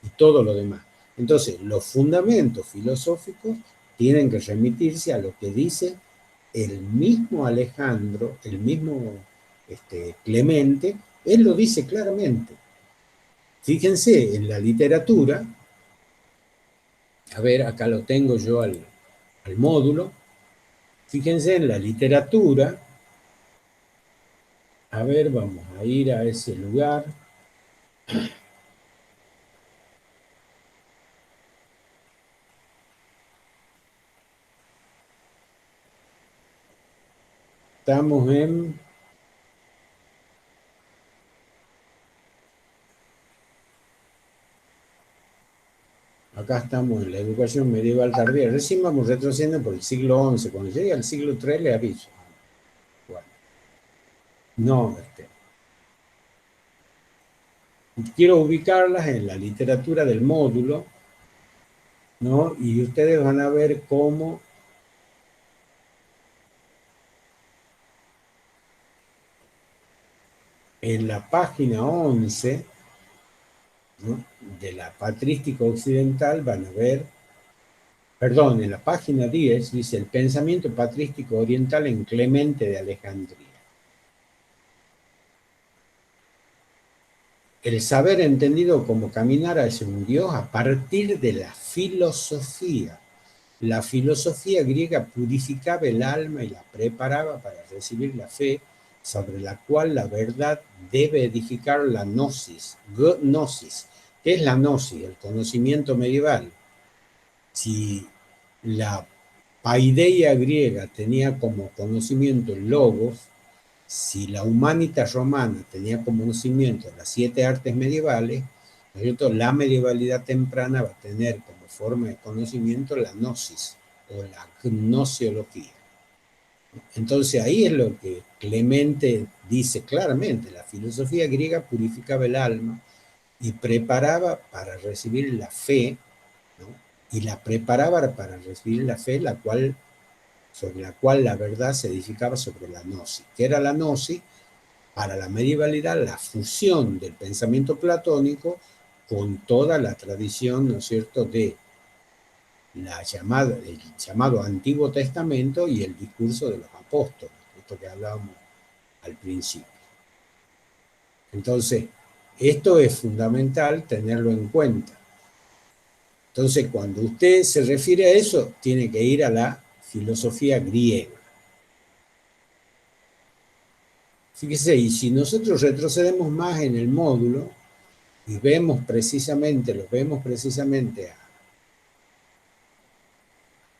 y todo lo demás. Entonces, los fundamentos filosóficos tienen que remitirse a lo que dice el mismo Alejandro, el mismo Clemente, él lo dice claramente. Fíjense, en la literatura, a ver, acá lo tengo yo al módulo. Fíjense en la literatura. A ver, vamos a ir a ese lugar. Estamos en... Acá estamos en la educación medieval tardía. Recién vamos retrocediendo por el siglo XI. Cuando llegue al siglo III le aviso. Bueno, no, quiero ubicarlas en la literatura del módulo, ¿no? Y ustedes van a ver cómo en la página 11, ¿no?, de la Patrística Occidental van a ver, perdón, en la página 10 dice el pensamiento patrístico oriental en Clemente de Alejandría. El saber entendido como caminar hacia un Dios a partir de la filosofía. La filosofía griega purificaba el alma y la preparaba para recibir la fe, sobre la cual la verdad debe edificar la gnosis. Gnosis. ¿Qué es la gnosis? El conocimiento medieval. Si la paideia griega tenía como conocimiento el logos, si la humanitas romana tenía como conocimiento las 7 artes medievales, ¿no es cierto?, la medievalidad temprana va a tener como forma de conocimiento la gnosis o la gnosiología. Entonces ahí es lo que Clemente dice claramente: la filosofía griega purificaba el alma y preparaba para recibir la fe, ¿no?, y la preparaba para recibir la fe, sobre la cual la verdad se edificaba sobre la gnosis. ¿Qué era la gnosis? Para la medievalidad, la fusión del pensamiento platónico con toda la tradición, ¿no es cierto?, de el llamado Antiguo Testamento y el discurso de los apóstoles, esto que hablábamos al principio. Entonces, esto es fundamental tenerlo en cuenta. Entonces, cuando usted se refiere a eso, tiene que ir a la filosofía griega. Fíjese, y si nosotros retrocedemos más en el módulo y lo vemos precisamente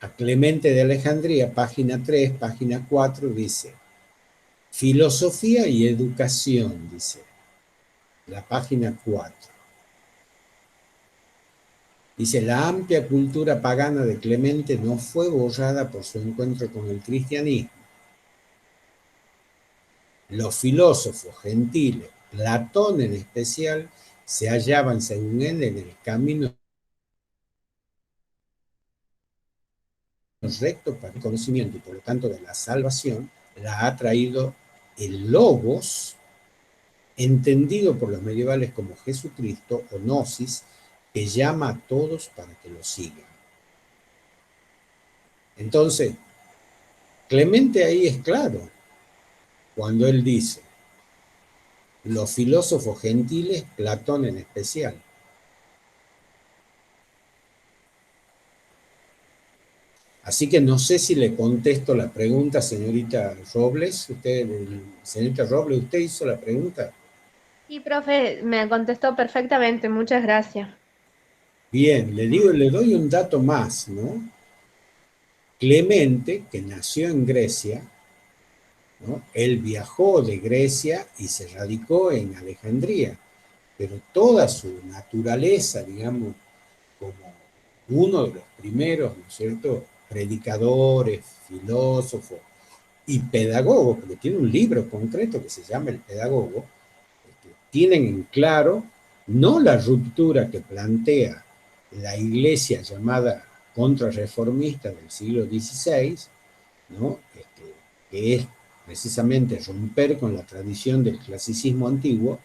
a Clemente de Alejandría, página 3, página 4, dice: filosofía y educación, dice, la página 4. Dice: la amplia cultura pagana de Clemente no fue borrada por su encuentro con el cristianismo. Los filósofos gentiles, Platón en especial, se hallaban, según él, en el camino recto para el conocimiento y por lo tanto de la salvación. La ha traído el logos, entendido por los medievales como Jesucristo o gnosis, que llama a todos para que lo sigan. Entonces, Clemente ahí es claro. cuando él dice, los filósofos gentiles, Platón en especial. Así que no sé si le contesto la pregunta, señorita Robles. Señorita Robles, ¿usted hizo la pregunta? Sí, profe, me contestó perfectamente, muchas gracias. Bien, le doy un dato más, ¿no? Clemente, que nació en Grecia, ¿no? Él viajó de Grecia y se radicó en Alejandría, pero toda su naturaleza, digamos, como uno de los primeros, ¿no es cierto?, predicadores, filósofos y pedagogos, porque tiene un libro concreto que se llama El Pedagogo, tienen en claro no la ruptura que plantea la iglesia llamada contrarreformista del siglo XVI, ¿no? Que es precisamente romper con la tradición del clasicismo antiguo,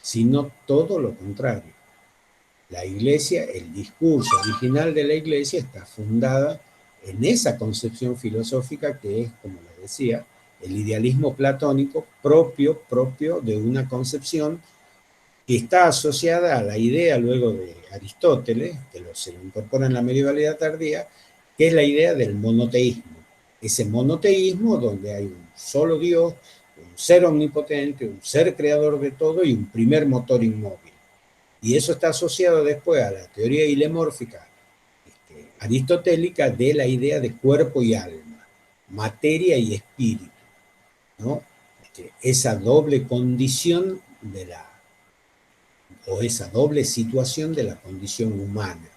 sino todo lo contrario. La iglesia, el discurso original de la iglesia está fundada en esa concepción filosófica que es, como les decía, el idealismo platónico propio de una concepción que está asociada a la idea luego de Aristóteles, que se lo incorpora en la medievalidad tardía, que es la idea del monoteísmo. Ese monoteísmo donde hay un solo Dios, un ser omnipotente, un ser creador de todo y un primer motor inmóvil. Y eso está asociado después a la teoría hilemórfica aristotélica de la idea de cuerpo y alma, materia y espíritu, ¿no? Esa doble condición o esa doble situación de la condición humana,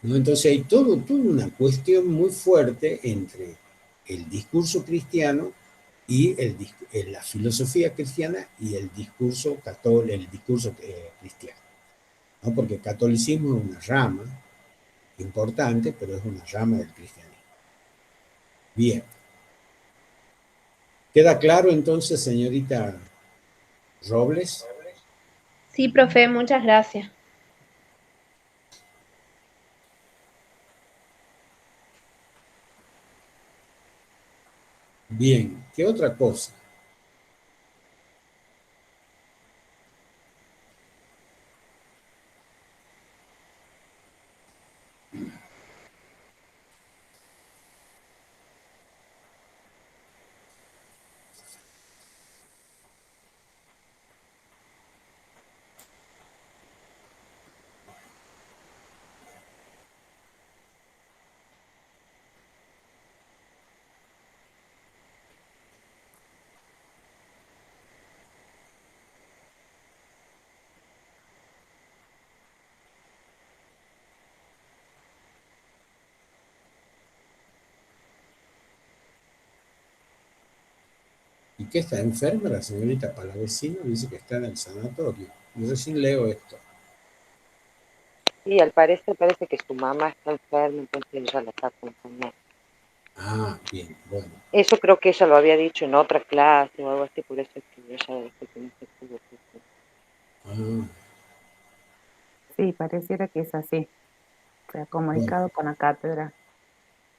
¿no? Entonces hay toda una cuestión muy fuerte entre el discurso cristiano y la filosofía cristiana y el discurso cristiano, ¿no? Porque el catolicismo es una rama importante, pero es una rama del cristianismo. Bien. ¿Queda claro entonces, señorita Robles? Sí, profe, muchas gracias. Bien, ¿qué otra cosa? ¿Y qué está enferma la señorita Palavecino? Dice que está en el sanatorio. Yo recién leo esto. Y al parecer parece que su mamá está enferma, entonces ella la está acompañando. Ah, bien, bueno. Eso creo que ella lo había dicho en otra clase o algo así, por eso es que ella después que no se pudo. Ah, Sí, pareciera que es así. Se ha bueno, comunicado con la cátedra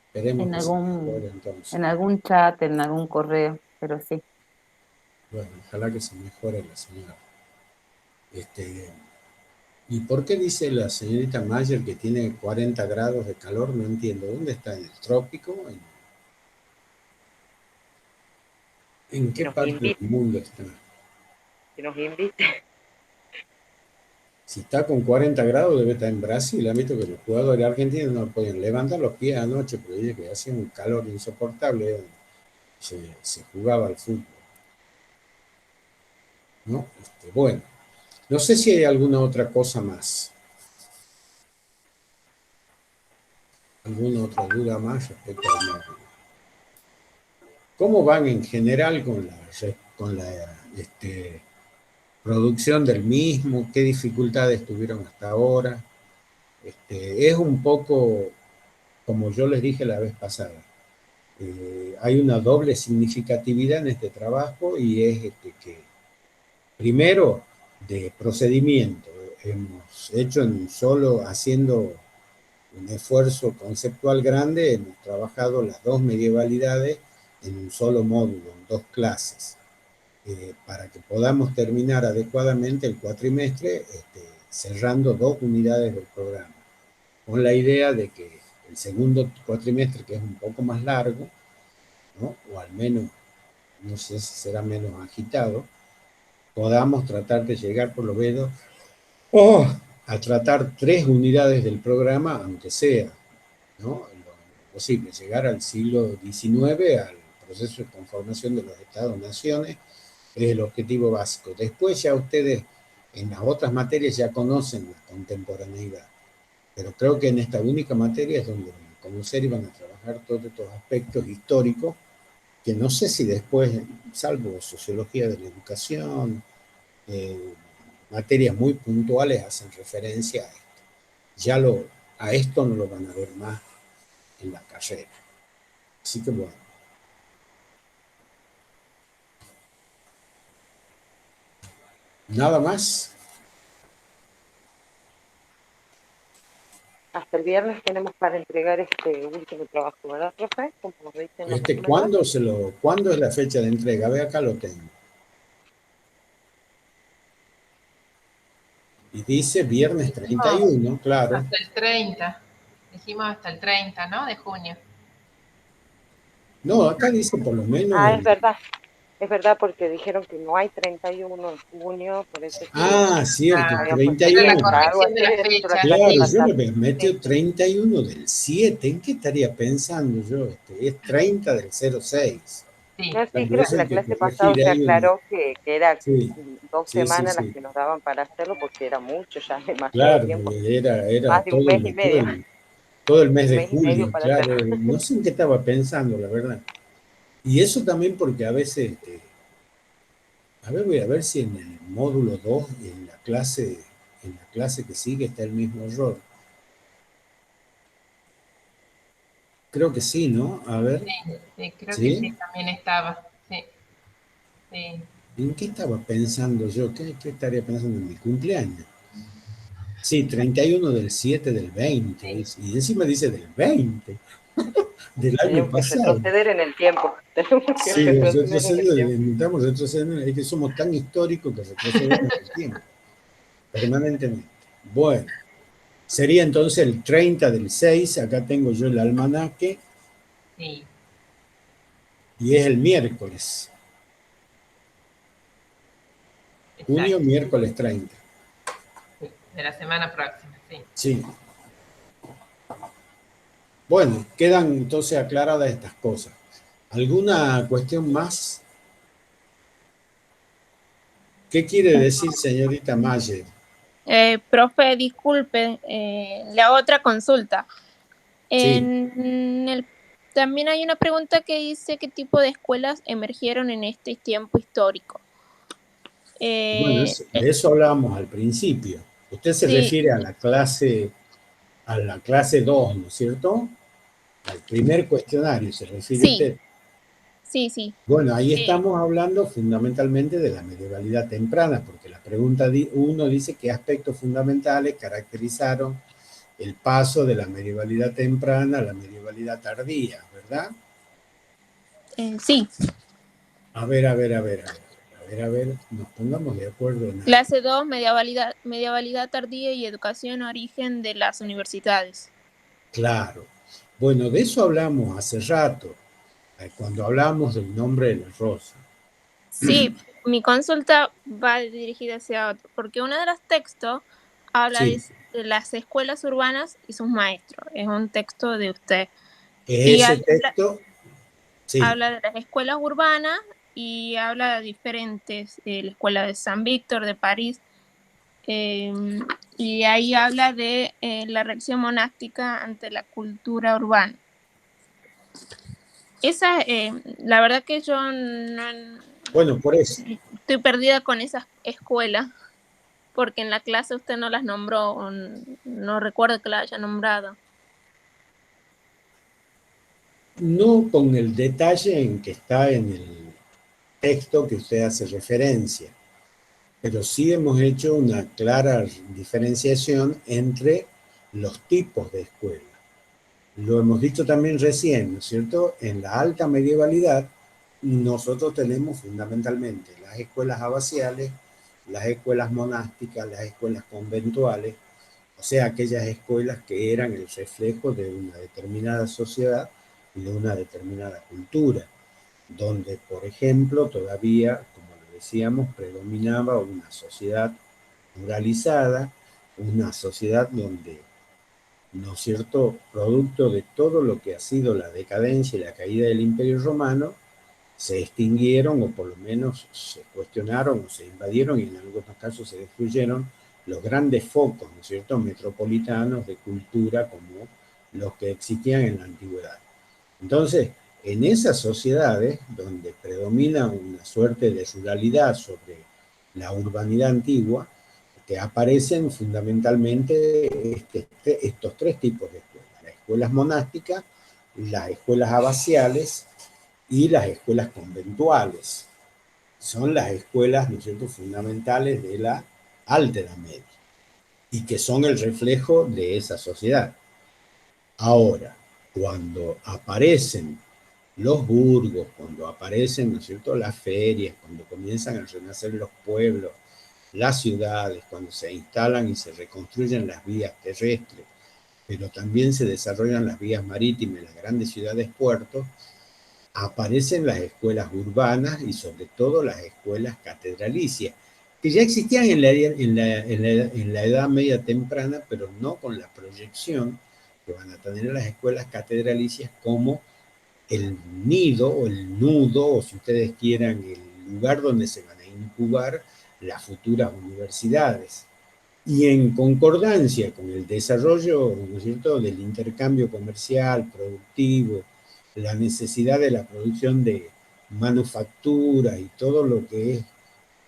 esperemos en que se mejore entonces. en algún chat, en algún correo, pero sí. Bueno, ojalá que se mejore la señora. ¿Y por qué dice la señorita Mayer que tiene 40 grados de calor? No entiendo. ¿Dónde está? ¿En el trópico? ¿En Que qué nos parte del invite, mundo está? que nos invite. Si está con 40 grados, debe estar en Brasil. Han visto que los jugadores argentinos no podían levantar los pies anoche, pero dice que hacía un calor insoportable. Se jugaba al fútbol, ¿no? Bueno, no sé si hay alguna otra cosa más. ¿Alguna otra duda más respecto al módulo? ¿Cómo van en general con la producción del mismo? ¿Qué dificultades tuvieron hasta ahora? Es un poco, como yo les dije la vez pasada, hay una doble significatividad en este trabajo y es que, primero, de procedimiento. Hemos hecho solo haciendo un esfuerzo conceptual grande, hemos trabajado las dos medievalidades en un solo módulo, en 2 clases, para que podamos terminar adecuadamente el cuatrimestre, cerrando 2 unidades del programa, con la idea de que el segundo cuatrimestre, que es un poco más largo, ¿no? O al menos, no sé si será menos agitado, podamos tratar de llegar por lo menos a tratar 3 unidades del programa, aunque sea, ¿no? Lo posible, llegar al siglo XIX, al proceso de conformación de los Estados-naciones, es el objetivo básico. Después ya ustedes en las otras materias ya conocen la contemporaneidad, pero creo que en esta única materia es donde van a conocer y van a trabajar todos estos aspectos históricos que no sé si después, salvo sociología de la educación, materias muy puntuales hacen referencia a esto. Ya a esto no lo van a ver más en la carrera. Así que bueno. Nada más. Hasta el viernes tenemos para entregar este último trabajo, ¿verdad, profe? Como nos dicen los números. ¿Cuándo es la fecha de entrega? Ve, acá lo tengo. Y dice viernes 31, claro. Hasta el 30. Dijimos hasta el 30, ¿no? De junio. No, acá dice por lo menos... Ah, es verdad porque dijeron que no hay 31 en junio, por eso... Cierto, Ah, 31. era la corrección de la fecha. Claro, yo le había metido 31 del 7. ¿En qué estaría pensando yo? Es 30 del 06. Sí. No, sí, creo que la clase pasada se aclaró que era 2 semanas las que nos daban para hacerlo porque era mucho, ya demasiado tiempo. Era más de un mes y medio. Todo el mes de julio, claro. No sé en qué estaba pensando, la verdad. Y eso también porque a veces, a ver, voy a ver si en el módulo 2, en la clase que sigue está el mismo error. Creo que sí, ¿no? A ver. Sí, creo que sí, también estaba. Sí. ¿En qué estaba pensando yo? ¿Qué estaría pensando en mi cumpleaños? Sí, 31 del 7 del 20. Sí. Y encima dice del 20. Del año pasado. Retroceder en el tiempo. Sí, necesitamos retroceder. Es que somos tan históricos que retrocedemos en el tiempo. Permanentemente. Bueno. Sería entonces el 30 del 6. Acá tengo yo el almanaque. Sí. Y es el miércoles. Exacto. Junio, miércoles 30. De la semana próxima, sí. Sí. Bueno, quedan entonces aclaradas estas cosas. ¿Alguna cuestión más? ¿Qué quiere decir, señorita Mayer? Profe, disculpe, la otra consulta. Sí. También hay una pregunta que dice qué tipo de escuelas emergieron en este tiempo histórico. Bueno, de eso hablábamos al principio. Usted se refiere a la clase 2, ¿no es cierto? Al primer cuestionario se refiere usted. Sí. Bueno, ahí estamos hablando fundamentalmente de la medievalidad temprana, porque la pregunta 1 dice qué aspectos fundamentales caracterizaron el paso de la medievalidad temprana a la medievalidad tardía, ¿verdad? Sí. A ver, nos pongamos de acuerdo en algo. Clase 2, medievalidad tardía y educación origen de las universidades. Claro. Bueno, de eso hablamos hace rato, cuando hablamos del nombre de la rosa. Sí, mi consulta va dirigida hacia otro, porque uno de los textos habla de las escuelas urbanas y sus maestros. Es un texto de usted. Ese texto, habla de las escuelas urbanas y habla de diferentes, la escuela de San Víctor, de París, y ahí habla de la reacción monástica ante la cultura urbana. Esa, la verdad que yo no... Bueno, por eso. Estoy perdida con esas escuelas, porque en la clase usted no las nombró, no recuerdo que las haya nombrado. No con el detalle en que está en el texto que usted hace referencia, pero sí hemos hecho una clara diferenciación entre los tipos de escuela. Lo hemos dicho también recién, ¿no es cierto? En la alta medievalidad nosotros tenemos fundamentalmente las escuelas abaciales, las escuelas monásticas, las escuelas conventuales, o sea, aquellas escuelas que eran el reflejo de una determinada sociedad y de una determinada cultura, donde, por ejemplo, todavía, como lo decíamos, predominaba una sociedad pluralizada, una sociedad donde, ¿no es cierto?, producto de todo lo que ha sido la decadencia y la caída del Imperio Romano, se extinguieron o por lo menos se cuestionaron o se invadieron y en algunos casos se destruyeron los grandes focos, ¿no es cierto?, metropolitanos de cultura como los que existían en la antigüedad. Entonces, en esas sociedades donde predomina una suerte de ruralidad sobre la urbanidad antigua, que aparecen fundamentalmente estos tres tipos de escuelas: las escuelas monásticas, las escuelas abaciales y las escuelas conventuales. Son las escuelas, ¿no es cierto?, fundamentales de la Alta Edad Media y que son el reflejo de esa sociedad. Ahora, cuando aparecen los burgos, cuando aparecen, ¿no es cierto?, las ferias, cuando comienzan a renacer los pueblos, las ciudades, cuando se instalan y se reconstruyen las vías terrestres, pero también se desarrollan las vías marítimas, las grandes ciudades puertos, aparecen las escuelas urbanas y sobre todo las escuelas catedralicias, que ya existían en la Edad Media temprana, pero no con la proyección que van a tener las escuelas catedralicias como el nido o el nudo, o si ustedes quieran, el lugar donde se van a incubar las futuras universidades. Y en concordancia con el desarrollo, ¿no es cierto?, del intercambio comercial, productivo, la necesidad de la producción de manufactura y todo lo que es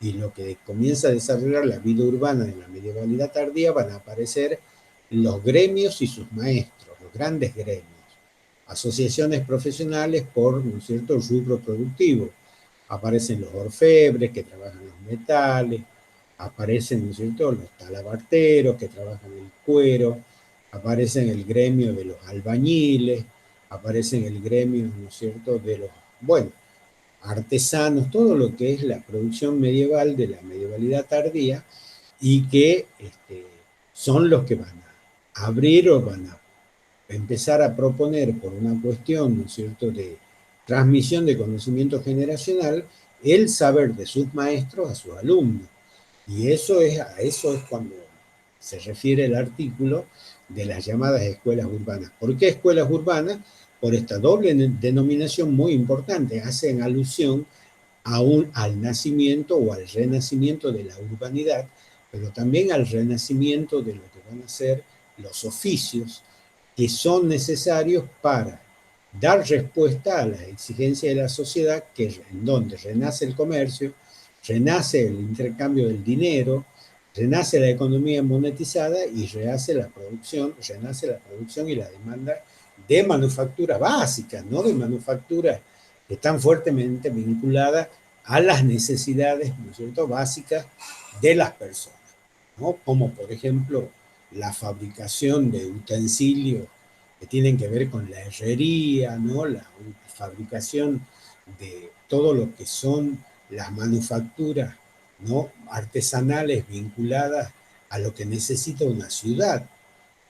y lo que comienza a desarrollar la vida urbana en la medievalidad tardía, van a aparecer los gremios y sus maestros, los grandes gremios, asociaciones profesionales por, ¿no es cierto?, el rubro productivo. Aparecen los orfebres que trabajan los metales, aparecen, ¿no es cierto?, los talabarteros que trabajan el cuero, aparecen el gremio de los albañiles, aparecen el gremio, ¿no es cierto?, de los, bueno, artesanos, todo lo que es la producción medieval de la medievalidad tardía y que son los que van a abrir o van a empezar a proponer por una cuestión, ¿no es cierto?, de transmisión de conocimiento generacional, el saber de sus maestros a sus alumnos. Y a eso es cuando se refiere el artículo de las llamadas escuelas urbanas. ¿Por qué escuelas urbanas? Por esta doble denominación muy importante. Hacen alusión al nacimiento o al renacimiento de la urbanidad, pero también al renacimiento de lo que van a ser los oficios que son necesarios para dar respuesta a las exigencias de la sociedad, en donde renace el comercio, renace el intercambio del dinero, renace la economía monetizada y renace la producción y la demanda de manufacturas básicas, no de manufacturas que están fuertemente vinculadas a las necesidades, ¿no es cierto?, básicas de las personas, ¿no? Como por ejemplo la fabricación de utensilios que tienen que ver con la herrería, ¿no?, la fabricación de todo lo que son las manufacturas, ¿no?, artesanales vinculadas a lo que necesita una ciudad,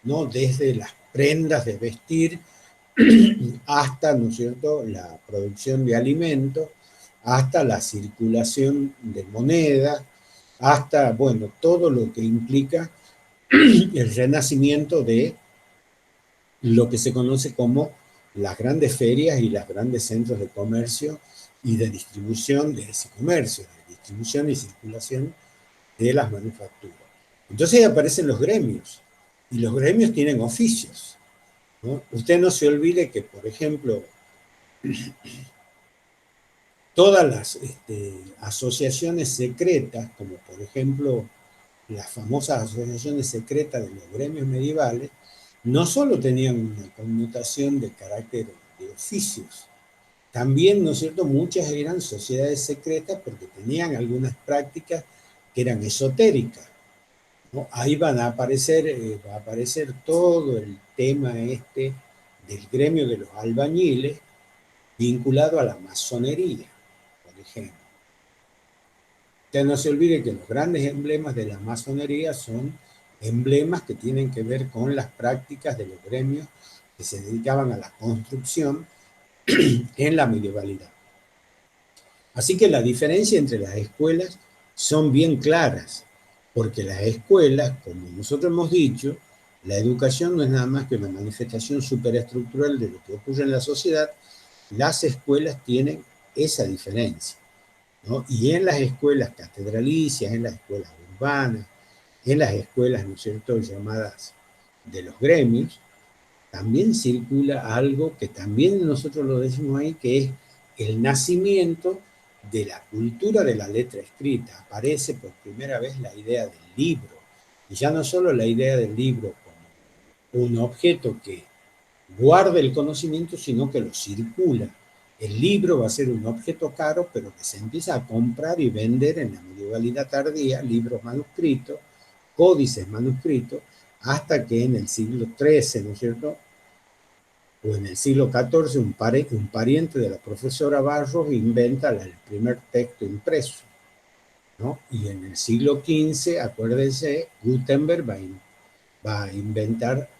¿no?, desde las prendas de vestir hasta, ¿no es cierto?, la producción de alimentos, hasta la circulación de moneda, hasta, bueno, todo lo que implica el renacimiento de lo que se conoce como las grandes ferias y los grandes centros de comercio y de distribución de ese comercio, de distribución y circulación de las manufacturas. Entonces ahí aparecen los gremios, y los gremios tienen oficios, ¿no? Usted no se olvide que, por ejemplo, todas las asociaciones secretas, como por ejemplo las famosas asociaciones secretas de los gremios medievales, no solo tenían una connotación de carácter de oficios, también, ¿no es cierto?, muchas eran sociedades secretas porque tenían algunas prácticas que eran esotéricas, ¿no? Ahí va a aparecer todo el tema del gremio de los albañiles vinculado a la masonería, por ejemplo. Ya no se olvide que los grandes emblemas de la masonería son emblemas que tienen que ver con las prácticas de los gremios que se dedicaban a la construcción en la medievalidad. Así que la diferencia entre las escuelas son bien claras, porque las escuelas, como nosotros hemos dicho, la educación no es nada más que una manifestación superestructural de lo que ocurre en la sociedad. Las escuelas tienen esa diferencia, ¿no? Y en las escuelas catedralicias, en las escuelas urbanas, en las escuelas, ¿no es cierto?, llamadas de los gremios, también circula algo que también nosotros lo decimos ahí, que es el nacimiento de la cultura de la letra escrita. Aparece por primera vez la idea del libro, y ya no solo la idea del libro como un objeto que guarda el conocimiento, sino que lo circula. El libro va a ser un objeto caro, pero que se empieza a comprar y vender en la medievalidad tardía, libros manuscritos, códices manuscritos, hasta que en el siglo XIII, ¿no es cierto?, o en el siglo XIV, un pariente de la profesora Barros inventa el primer texto impreso, ¿no? Y en el siglo XV, acuérdense, Gutenberg va a inventar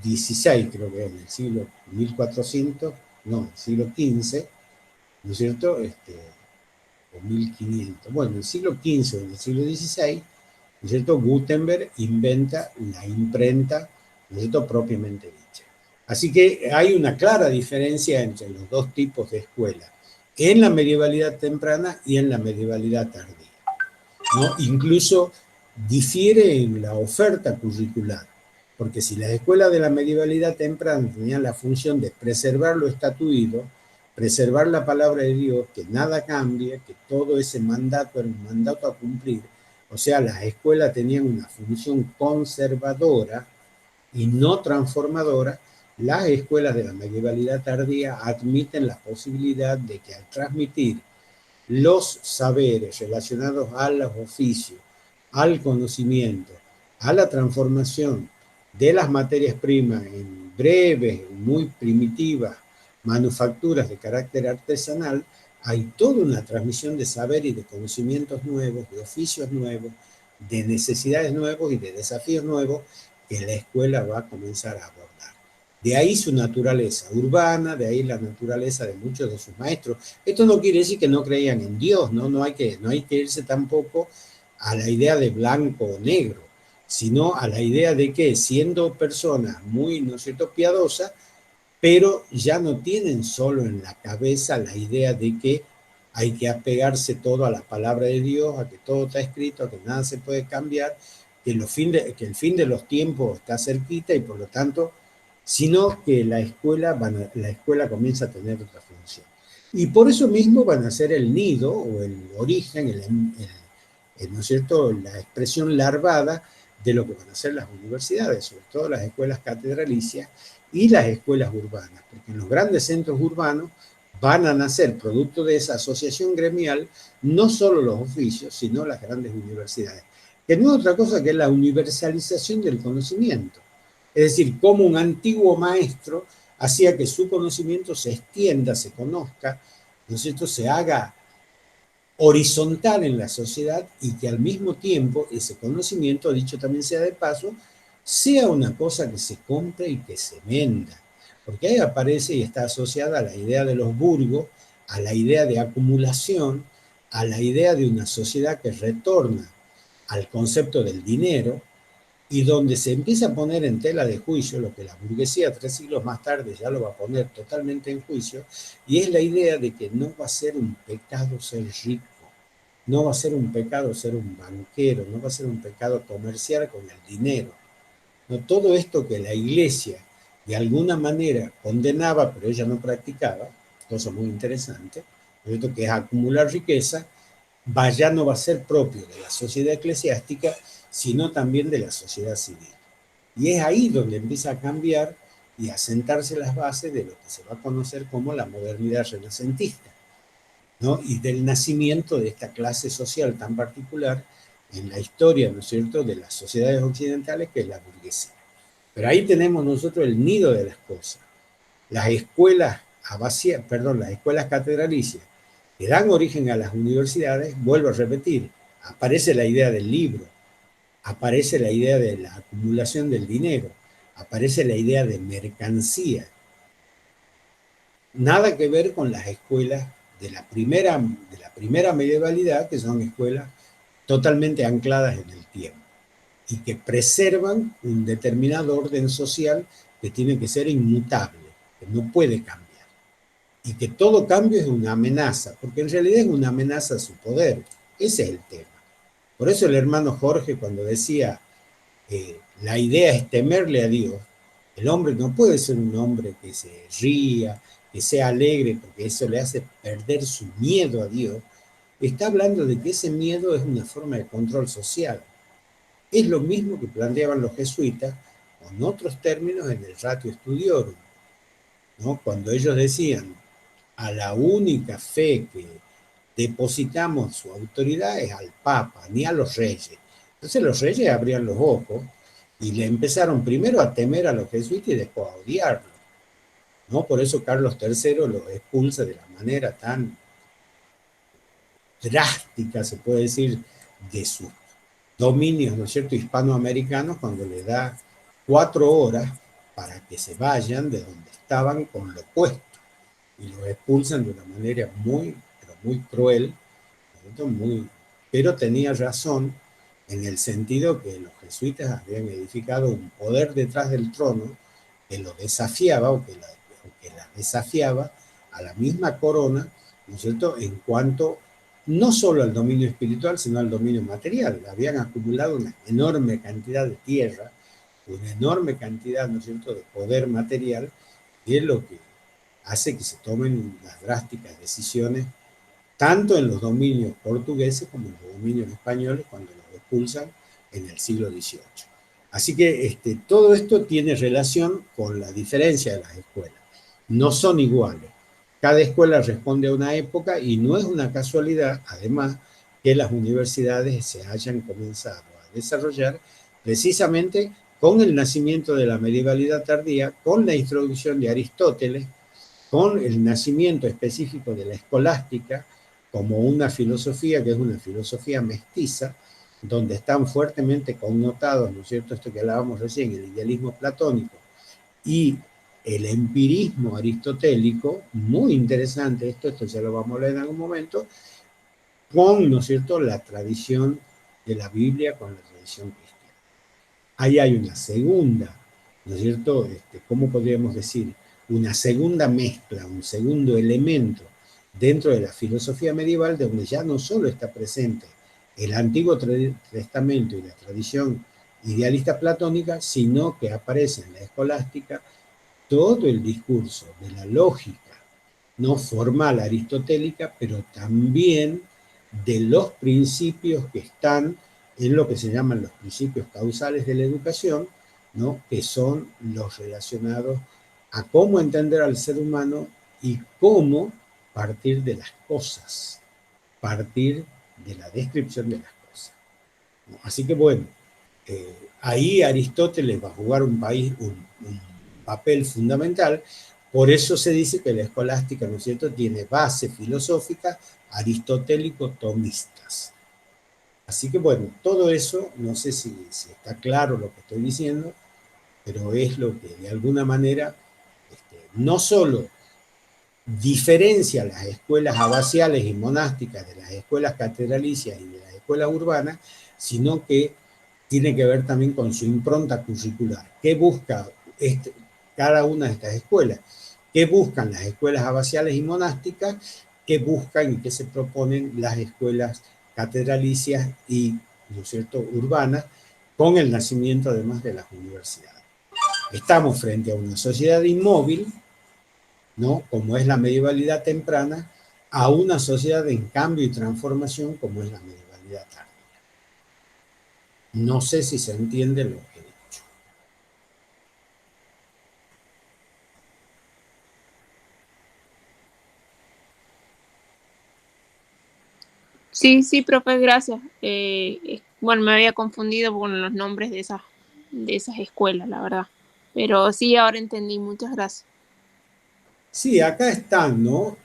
16, creo que en el siglo 1400, no, el siglo XV, ¿no es cierto?, o 1500. Bueno, en el siglo XV o en el siglo XVI, ¿no es cierto?, Gutenberg inventa la imprenta, ¿no es cierto?, propiamente dicha. Así que hay una clara diferencia entre los dos tipos de escuela, en la medievalidad temprana y en la medievalidad tardía, ¿no? Incluso difiere en la oferta curricular, porque si las escuelas de la medievalidad temprana tenían la función de preservar lo estatuido, preservar la palabra de Dios, que nada cambie, que todo ese mandato era un mandato a cumplir, o sea, las escuelas tenían una función conservadora y no transformadora. Las escuelas de la medievalidad tardía admiten la posibilidad de que al transmitir los saberes relacionados a los oficios, al conocimiento, a la transformación de las materias primas en breves, muy primitivas manufacturas de carácter artesanal, hay toda una transmisión de saber y de conocimientos nuevos, de oficios nuevos, de necesidades nuevos y de desafíos nuevos que la escuela va a comenzar a abordar. De ahí su naturaleza urbana, de ahí la naturaleza de muchos de sus maestros. Esto no quiere decir que no creían en Dios, ¿no? No hay que irse tampoco a la idea de blanco o negro, sino a la idea de que siendo personas muy, ¿no es cierto?, piadosas, pero ya no tienen solo en la cabeza la idea de que hay que apegarse todo a la palabra de Dios, a que todo está escrito, a que nada se puede cambiar, que el fin de los tiempos está cerquita y por lo tanto, sino que la escuela comienza a tener otra función. Y por eso mismo van a ser el nido o el origen, ¿no es cierto?, la expresión larvada de lo que van a ser las universidades, sobre todo las escuelas catedralicias y las escuelas urbanas, porque en los grandes centros urbanos van a nacer, producto de esa asociación gremial, no solo los oficios, sino las grandes universidades, que no es otra cosa que la universalización del conocimiento. Es decir, como un antiguo maestro hacía que su conocimiento se extienda, se conozca, ¿no es cierto?, se haga horizontal en la sociedad y que al mismo tiempo ese conocimiento, dicho también sea de paso, sea una cosa que se compre y que se venda. Porque ahí aparece y está asociada a la idea de los burgos, a la idea de acumulación, a la idea de una sociedad que retorna al concepto del dinero y donde se empieza a poner en tela de juicio lo que la burguesía 3 siglos más tarde ya lo va a poner totalmente en juicio, y es la idea de que no va a ser un pecado ser rico, no va a ser un pecado ser un banquero, no va a ser un pecado comerciar con el dinero. No, todo esto que la iglesia de alguna manera condenaba, pero ella no practicaba, cosa muy interesante, esto que es acumular riqueza, ya no va a ser propio de la sociedad eclesiástica, sino también de la sociedad civil. Y es ahí donde empieza a cambiar y a sentarse las bases de lo que se va a conocer como la modernidad renacentista, ¿no? Y del nacimiento de esta clase social tan particular en la historia, ¿no es cierto?, de las sociedades occidentales, que es la burguesía. Pero ahí tenemos nosotros el nido de las cosas. Las escuelas las escuelas catedralicias que dan origen a las universidades, vuelvo a repetir, aparece la idea del libro, aparece la idea de la acumulación del dinero, aparece la idea de mercancía. Nada que ver con las escuelas de la primera medievalidad, que son escuelas totalmente ancladas en el tiempo y que preservan un determinado orden social que tiene que ser inmutable, que no puede cambiar. Y que todo cambio es una amenaza, porque en realidad es una amenaza a su poder. Ese es el tema. Por eso el hermano Jorge, cuando decía, la idea es temerle a Dios, el hombre no puede ser un hombre que se ría, que sea alegre, porque eso le hace perder su miedo a Dios. Está hablando de que ese miedo es una forma de control social. Es lo mismo que planteaban los jesuitas, con otros términos, en el Ratio Studiorum, ¿no? Cuando ellos decían, a la única fe que depositamos su autoridad es al Papa, ni a los reyes. Entonces los reyes abrían los ojos y le empezaron primero a temer a los jesuitas y después a odiarlos, ¿no? Por eso Carlos III los expulsa de la manera tan drástica, se puede decir, de sus dominios, ¿no es cierto?, hispanoamericanos, cuando le da 4 horas para que se vayan de donde estaban con lo puesto, y los expulsan de una manera muy, pero muy cruel, pero tenía razón en el sentido que los jesuitas habían edificado un poder detrás del trono que lo desafiaba, o que la desafiaba a la misma corona, ¿no es cierto?, en cuanto no solo al dominio espiritual, sino al dominio material. Habían acumulado una enorme cantidad de tierra, una enorme cantidad, ¿no es cierto?, de poder material, y es lo que hace que se tomen las drásticas decisiones, tanto en los dominios portugueses como en los dominios españoles, cuando los expulsan en el siglo XVIII. Así que todo esto tiene relación con la diferencia de las escuelas. No son iguales. Cada escuela responde a una época y no es una casualidad, además, que las universidades se hayan comenzado a desarrollar precisamente con el nacimiento de la medievalidad tardía, con la introducción de Aristóteles, con el nacimiento específico de la escolástica como una filosofía que es una filosofía mestiza, donde están fuertemente connotados, ¿no es cierto?, esto que hablábamos recién, el idealismo platónico y el empirismo aristotélico, muy interesante esto ya lo vamos a leer en algún momento, con, ¿no es cierto?, la tradición de la Biblia, con la tradición cristiana. Ahí hay una segunda, ¿no es cierto?, ¿cómo podríamos decir?, una segunda mezcla, un segundo elemento dentro de la filosofía medieval, donde ya no solo está presente el Antiguo Testamento y la tradición idealista platónica, sino que aparece en la escolástica todo el discurso de la lógica no formal aristotélica, pero también de los principios que están en lo que se llaman los principios causales de la educación, ¿no?, que son los relacionados a cómo entender al ser humano y cómo partir de las cosas, partir de la descripción de las cosas. Así que bueno, ahí Aristóteles va a jugar un papel fundamental. Por eso se dice que la escolástica, ¿no es cierto?, tiene base filosófica aristotélico-tomistas. Así que bueno, todo eso, no sé si está claro lo que estoy diciendo, pero es lo que de alguna manera no solo diferencia las escuelas abaciales y monásticas de las escuelas catedralicias y de las escuelas urbanas, sino que tiene que ver también con su impronta curricular. ¿Qué busca cada una de estas escuelas? ¿Qué buscan las escuelas abaciales y monásticas? ¿Qué buscan y qué se proponen las escuelas catedralicias y, ¿no es cierto?, urbanas, con el nacimiento además de las universidades? Estamos frente a una sociedad inmóvil, ¿no?, como es la medievalidad temprana, a una sociedad en cambio y transformación como es la medievalidad tardía. No sé si se entiende lo que he dicho. Sí, profe, gracias. Bueno, me había confundido con los nombres de esas escuelas, la verdad. Pero sí, ahora entendí. Muchas gracias. Sí, acá están, ¿no?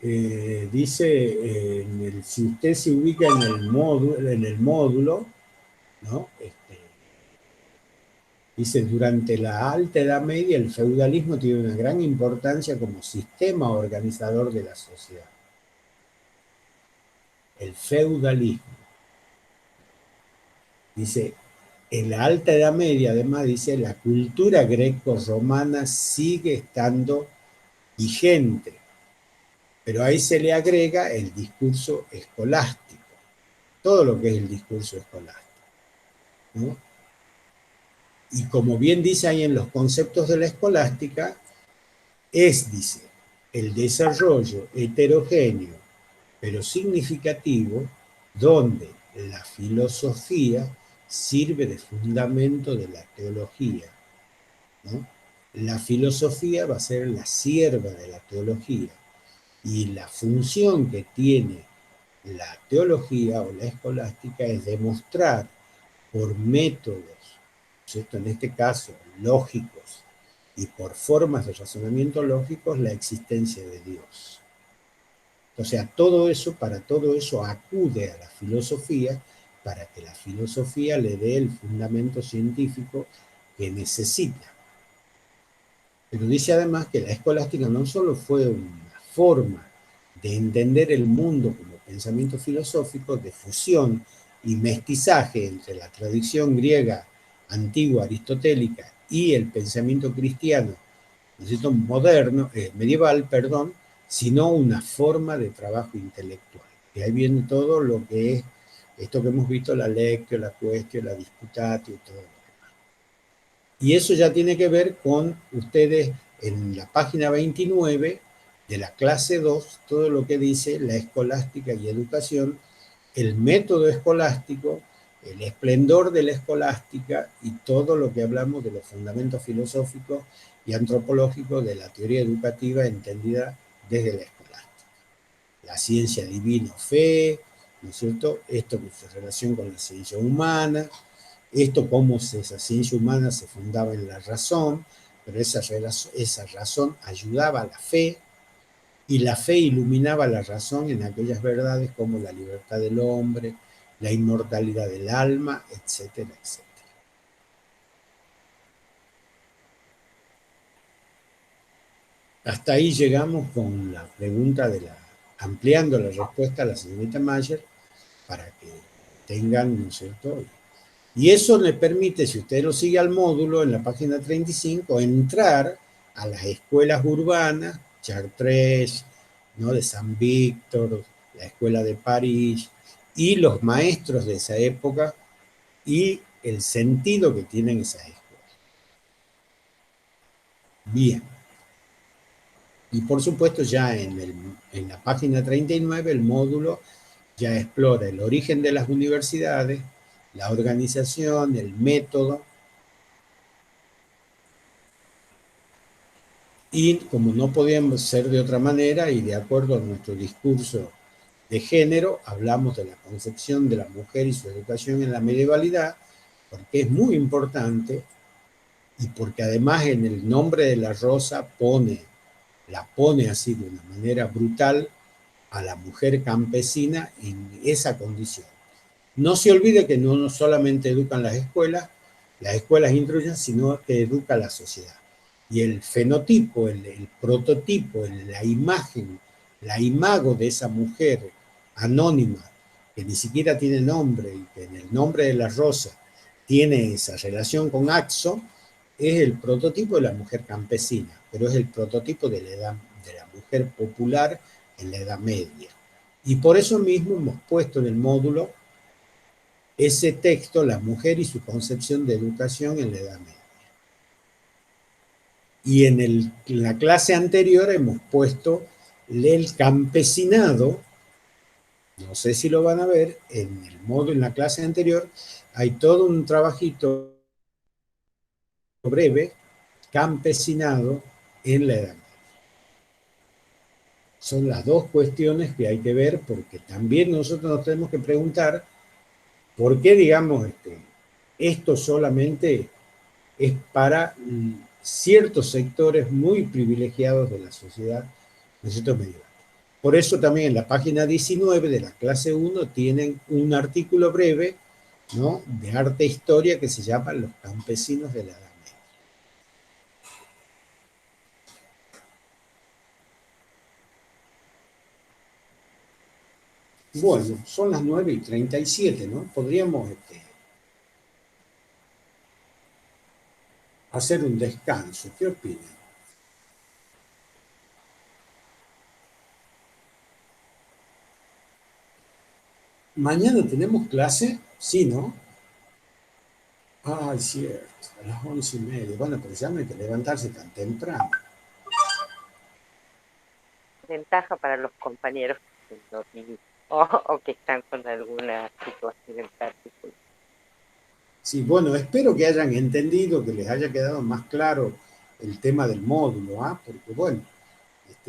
Dice, si usted se ubica en el módulo, ¿no? Dice, durante la Alta Edad Media el feudalismo tiene una gran importancia como sistema organizador de la sociedad. El feudalismo. Dice, en la Alta Edad Media, además, dice, la cultura greco-romana sigue estando vigente, pero ahí se le agrega el discurso escolástico, todo lo que es el discurso escolástico, ¿no? Y como bien dice ahí en los conceptos de la escolástica, dice, el desarrollo heterogéneo, pero significativo, donde la filosofía sirve de fundamento de la teología, ¿no? La filosofía va a ser la sierva de la teología, y la función que tiene la teología o la escolástica es demostrar por métodos, ¿cierto? En este caso, lógicos, y por formas de razonamiento lógicos, la existencia de Dios. O sea, para todo eso acude a la filosofía, para que la filosofía le dé el fundamento científico que necesita. Pero dice además que la escolástica no solo fue una forma de entender el mundo como pensamiento filosófico, de fusión y mestizaje entre la tradición griega antigua, aristotélica, y el pensamiento cristiano, moderno, medieval, sino una forma de trabajo intelectual. Y ahí viene todo lo que es esto que hemos visto, la lectio, la quaestio, la disputatio y todo lo demás. Y eso ya tiene que ver con ustedes en la página 29 de la clase 2, todo lo que dice la escolástica y educación, el método escolástico, el esplendor de la escolástica y todo lo que hablamos de los fundamentos filosóficos y antropológicos de la teoría educativa entendida desde la escolástica. La ciencia divino-fe, ¿no es cierto? Esto que se relaciona con la ciencia humana, esto cómo esa ciencia humana se fundaba en la razón, pero esa razón ayudaba a la fe, y la fe iluminaba la razón en aquellas verdades como la libertad del hombre, la inmortalidad del alma, etcétera, etcétera. Hasta ahí llegamos con la pregunta ampliando la respuesta a la señorita Mayer para que tengan, ¿no es cierto? Y eso le permite, si usted lo sigue al módulo en la página 35, entrar a las escuelas urbanas, Chartres, ¿no? De San Víctor, la escuela de París, y los maestros de esa época, y el sentido que tienen esas escuelas. Bien. Y por supuesto ya en la página 39 el módulo ya explora el origen de las universidades, la organización, el método, y como no podíamos ser de otra manera y de acuerdo a nuestro discurso de género, hablamos de la concepción de la mujer y su educación en la medievalidad, porque es muy importante y porque además en el nombre de la rosa la pone así de una manera brutal a la mujer campesina en esa condición. No se olvide que no solamente educan las escuelas instruyen, sino que educa la sociedad. Y el fenotipo, el prototipo, la imagen, la imago de esa mujer anónima, que ni siquiera tiene nombre y que en el nombre de la rosa tiene esa relación con Axo, es el prototipo de la mujer campesina, pero es el prototipo de la mujer popular en la Edad Media. Y por eso mismo hemos puesto en el módulo ese texto, La mujer y su concepción de educación en la Edad Media. Y en la clase anterior hemos puesto el campesinado, no sé si lo van a ver, en la clase anterior hay todo un trabajito breve, campesinado en la Edad Media. Son las dos cuestiones que hay que ver, porque también nosotros nos tenemos que preguntar por qué, digamos, esto solamente es para ciertos sectores muy privilegiados de la sociedad, ¿no es cierto?, medieval. Por eso también en la página 19 de la clase 1 tienen un artículo breve, ¿no?, de arte e historia que se llama Los campesinos de la Edad Media. Bueno, son las 9:37, ¿no? Podríamos hacer un descanso. ¿Qué opinan? ¿Mañana tenemos clase? Sí, ¿no? Ah, es cierto, a las 11:30. Bueno, pero ya no hay que levantarse tan temprano. Ventaja para los compañeros que o que están con alguna situación en particular. Sí, bueno, espero que hayan entendido, que les haya quedado más claro el tema del módulo, ¿ah? Porque bueno,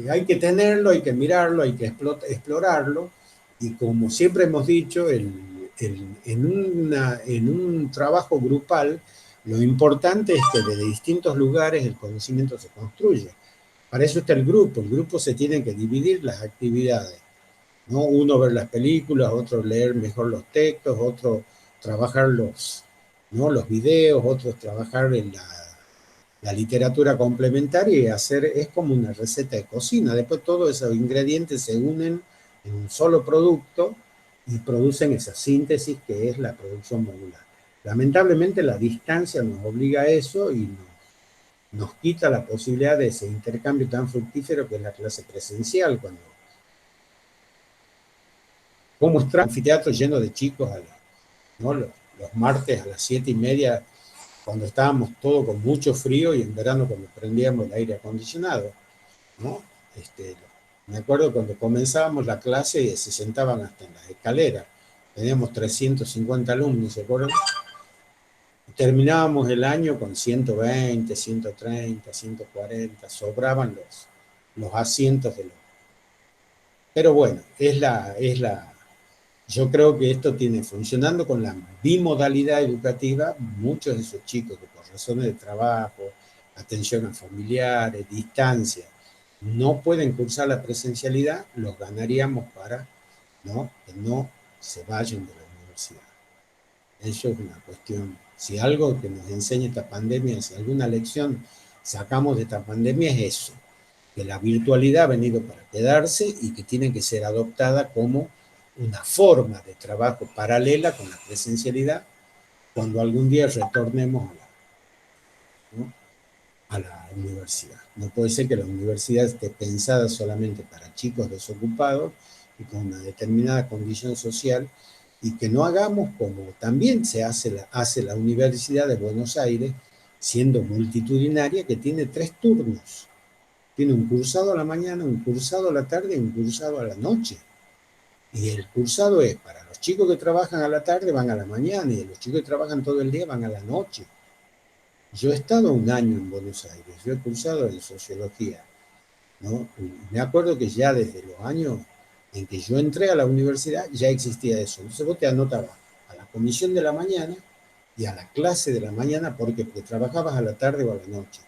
hay que tenerlo, hay que mirarlo, hay que explorarlo, y como siempre hemos dicho, en un trabajo grupal, lo importante es que de distintos lugares el conocimiento se construye. Para eso está el grupo se tiene que dividir las actividades, ¿no? Uno ver las películas, otro leer mejor los textos, otro trabajar ¿no?, los videos, otros trabajar en la literatura complementaria, y es como una receta de cocina. Después todos esos ingredientes se unen en un solo producto y producen esa síntesis que es la producción modular. Lamentablemente la distancia nos obliga a eso y nos quita la posibilidad de ese intercambio tan fructífero que es la clase presencial, como está el anfiteatro lleno de chicos, ¿no?, los martes a las 7:30, cuando estábamos todos con mucho frío, y en verano cuando prendíamos el aire acondicionado, ¿no? Me acuerdo cuando comenzábamos la clase se sentaban hasta en las escaleras, teníamos 350 alumnos, ¿se acuerdan? Terminábamos el año con 120, 130, 140, sobraban los asientos de los... Pero bueno, yo creo que esto tiene funcionando con la bimodalidad educativa. Muchos de esos chicos que por razones de trabajo, atención a familiares, distancia, no pueden cursar la presencialidad, los ganaríamos para, ¿no?, que no se vayan de la universidad. Eso es una cuestión. Si algo que nos enseña esta pandemia, si alguna lección sacamos de esta pandemia, es eso, que la virtualidad ha venido para quedarse y que tiene que ser adoptada como una forma de trabajo paralela con la presencialidad cuando algún día retornemos ¿no?, a la universidad. No puede ser que la universidad esté pensada solamente para chicos desocupados y con una determinada condición social, y que no hagamos como también hace la Universidad de Buenos Aires, siendo multitudinaria, que tiene 3 turnos. Tiene un cursado a la mañana, un cursado a la tarde y un cursado a la noche. Y el cursado es para los chicos que trabajan a la tarde, van a la mañana, y los chicos que trabajan todo el día van a la noche. Yo he estado un año en Buenos Aires, yo he cursado en sociología, ¿no? Y me acuerdo que ya desde los años en que yo entré a la universidad ya existía eso. Entonces vos te anotabas a la comisión de la mañana y a la clase de la mañana. ¿Por qué? Porque trabajabas a la tarde o a la noche.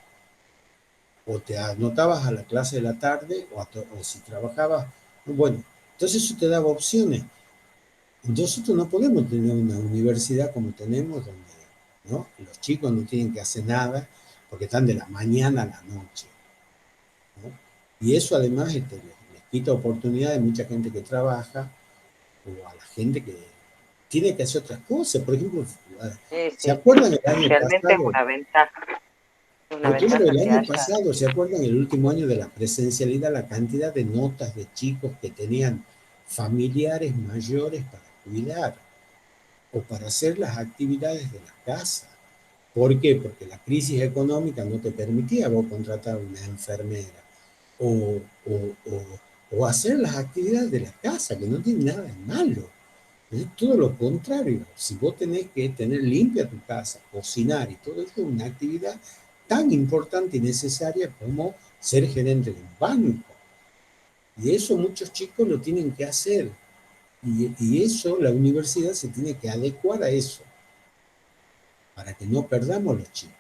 O te anotabas a la clase de la tarde, o si trabajabas, bueno, entonces eso te daba opciones. Nosotros no podemos tener una universidad como tenemos, donde, ¿no?, los chicos no tienen que hacer nada porque están de la mañana a la noche, ¿no? Y eso además les quita oportunidad de mucha gente que trabaja, o a la gente que tiene que hacer otras cosas. Por ejemplo, ¿se acuerdan el año realmente pasado? es una ventaja. Claro, el año pasado, ¿se acuerdan el último año de la presencialidad, la cantidad de notas de chicos que tenían familiares mayores para cuidar o para hacer las actividades de la casa? ¿Por qué? Porque la crisis económica no te permitía vos contratar una enfermera o hacer las actividades de la casa, que no tiene nada de malo. Es todo lo contrario. Si vos tenés que tener limpia tu casa, cocinar y todo eso, es una actividad tan importante y necesaria como ser gerente de un banco. Y eso muchos chicos lo tienen que hacer. Y eso, la universidad se tiene que adecuar a eso, para que no perdamos los chicos.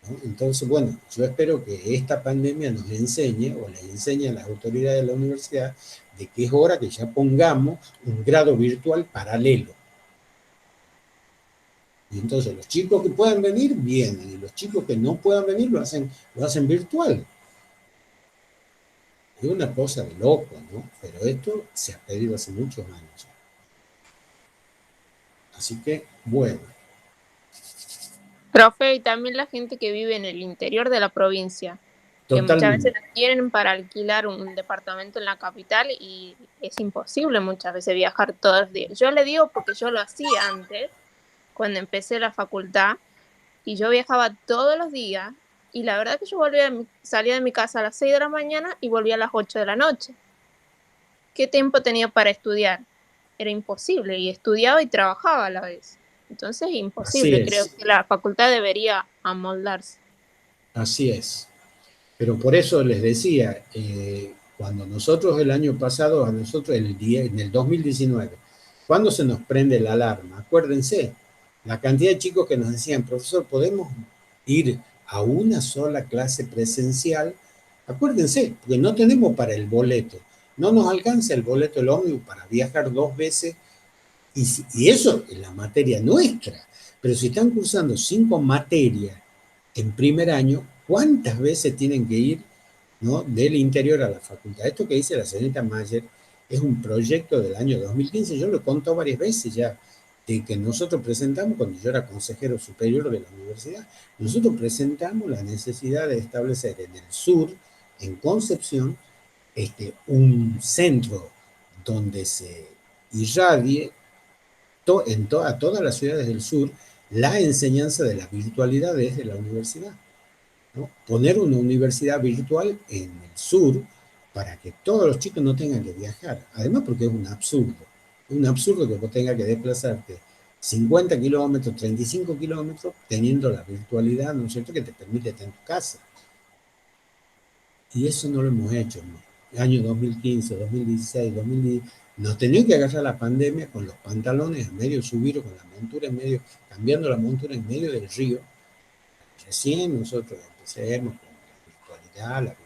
¿no? Entonces, bueno, yo espero que esta pandemia nos enseñe o les enseñe a las autoridades de la universidad de que es hora que ya pongamos un grado virtual paralelo. Y entonces los chicos que puedan venir, vienen, y los chicos que no puedan venir lo hacen virtual. Es una cosa de loco, ¿no? Pero esto se ha pedido hace muchos años. Así que, bueno. Profe, y también la gente que vive en el interior de la provincia, que muchas veces Totalmente. no tienen para alquilar un departamento en la capital y es imposible muchas veces viajar todos los días. Yo le digo porque yo lo hacía antes, cuando empecé la facultad, y yo viajaba todos los días, y la verdad que yo salía de mi casa a las 6 de la mañana y volvía a las 8 de la noche. ¿Qué tiempo tenía para estudiar? Era imposible, y estudiaba y trabajaba a la vez. Entonces, Así imposible. Creo es, que la facultad debería amoldarse. así es. Pero por eso les decía, cuando nosotros el año pasado, a nosotros en el 2019, cuando se nos prende la alarma, acuérdense, la cantidad de chicos que nos decían, profesor, ¿podemos ir a una sola clase presencial? Acuérdense, porque no tenemos para el boleto, no nos alcanza el boleto del ómnibus para viajar 2 veces, y eso es la materia nuestra. Pero si están cursando 5 materias en primer año, ¿cuántas veces tienen que ir, ¿no?, del interior a la facultad? Esto que dice la señorita Mayer es un proyecto del año 2015, yo lo he contado varias veces ya, de que nosotros presentamos cuando yo era consejero superior de la universidad. Nosotros presentamos la necesidad de establecer en el sur, en Concepción, un centro donde se irradie a todas las ciudades del sur la enseñanza de la virtualidad desde la universidad, ¿no? Poner una universidad virtual en el sur para que todos los chicos no tengan que viajar. Además, porque es un absurdo que vos tengas que desplazarte 50 kilómetros, 35 kilómetros, teniendo la virtualidad, ¿no es cierto?, que te permite estar en tu casa. Y eso no lo hemos hecho, ¿no? El año 2015, 2016, 2010, nos tenían que agarrar la pandemia con los pantalones a medio subir o con la montura en medio, cambiando la montura en medio del río. Recién nosotros empecemos con la virtualidad,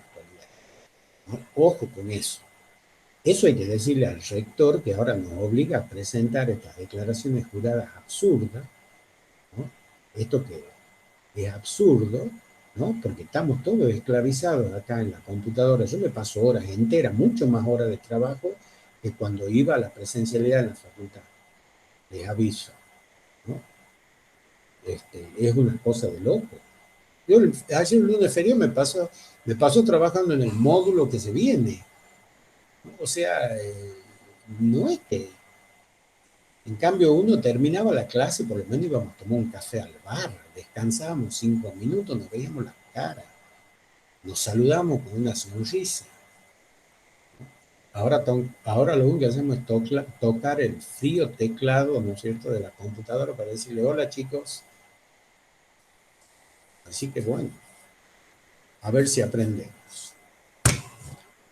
¿no? Ojo con eso. Eso hay que decirle al rector, que ahora nos obliga a presentar estas declaraciones juradas absurdas, ¿no? Esto que es absurdo, ¿no? Porque estamos todos esclavizados acá en la computadora. Yo me paso horas enteras, mucho más horas de trabajo que cuando iba a la presencialidad en la facultad. Les aviso, ¿no? Es una cosa de loco. Yo ayer el lunes feriado me pasó trabajando en el módulo que se viene, ¿no? O sea, no es que... En cambio, uno terminaba la clase, por lo menos íbamos a tomar un café al bar, descansábamos 5 minutos, nos veíamos la cara, nos saludamos con una sonrisa. Ahora lo único que hacemos es tocar el frío teclado, ¿no es cierto?, de la computadora para decirle hola, chicos. Así que bueno, a ver si aprendemos.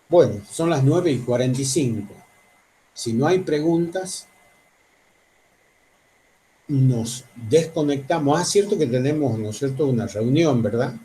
Bueno, son las 9:45. Si no hay preguntas, nos desconectamos. Ah, cierto que tenemos, ¿no es cierto?, una reunión, ¿verdad?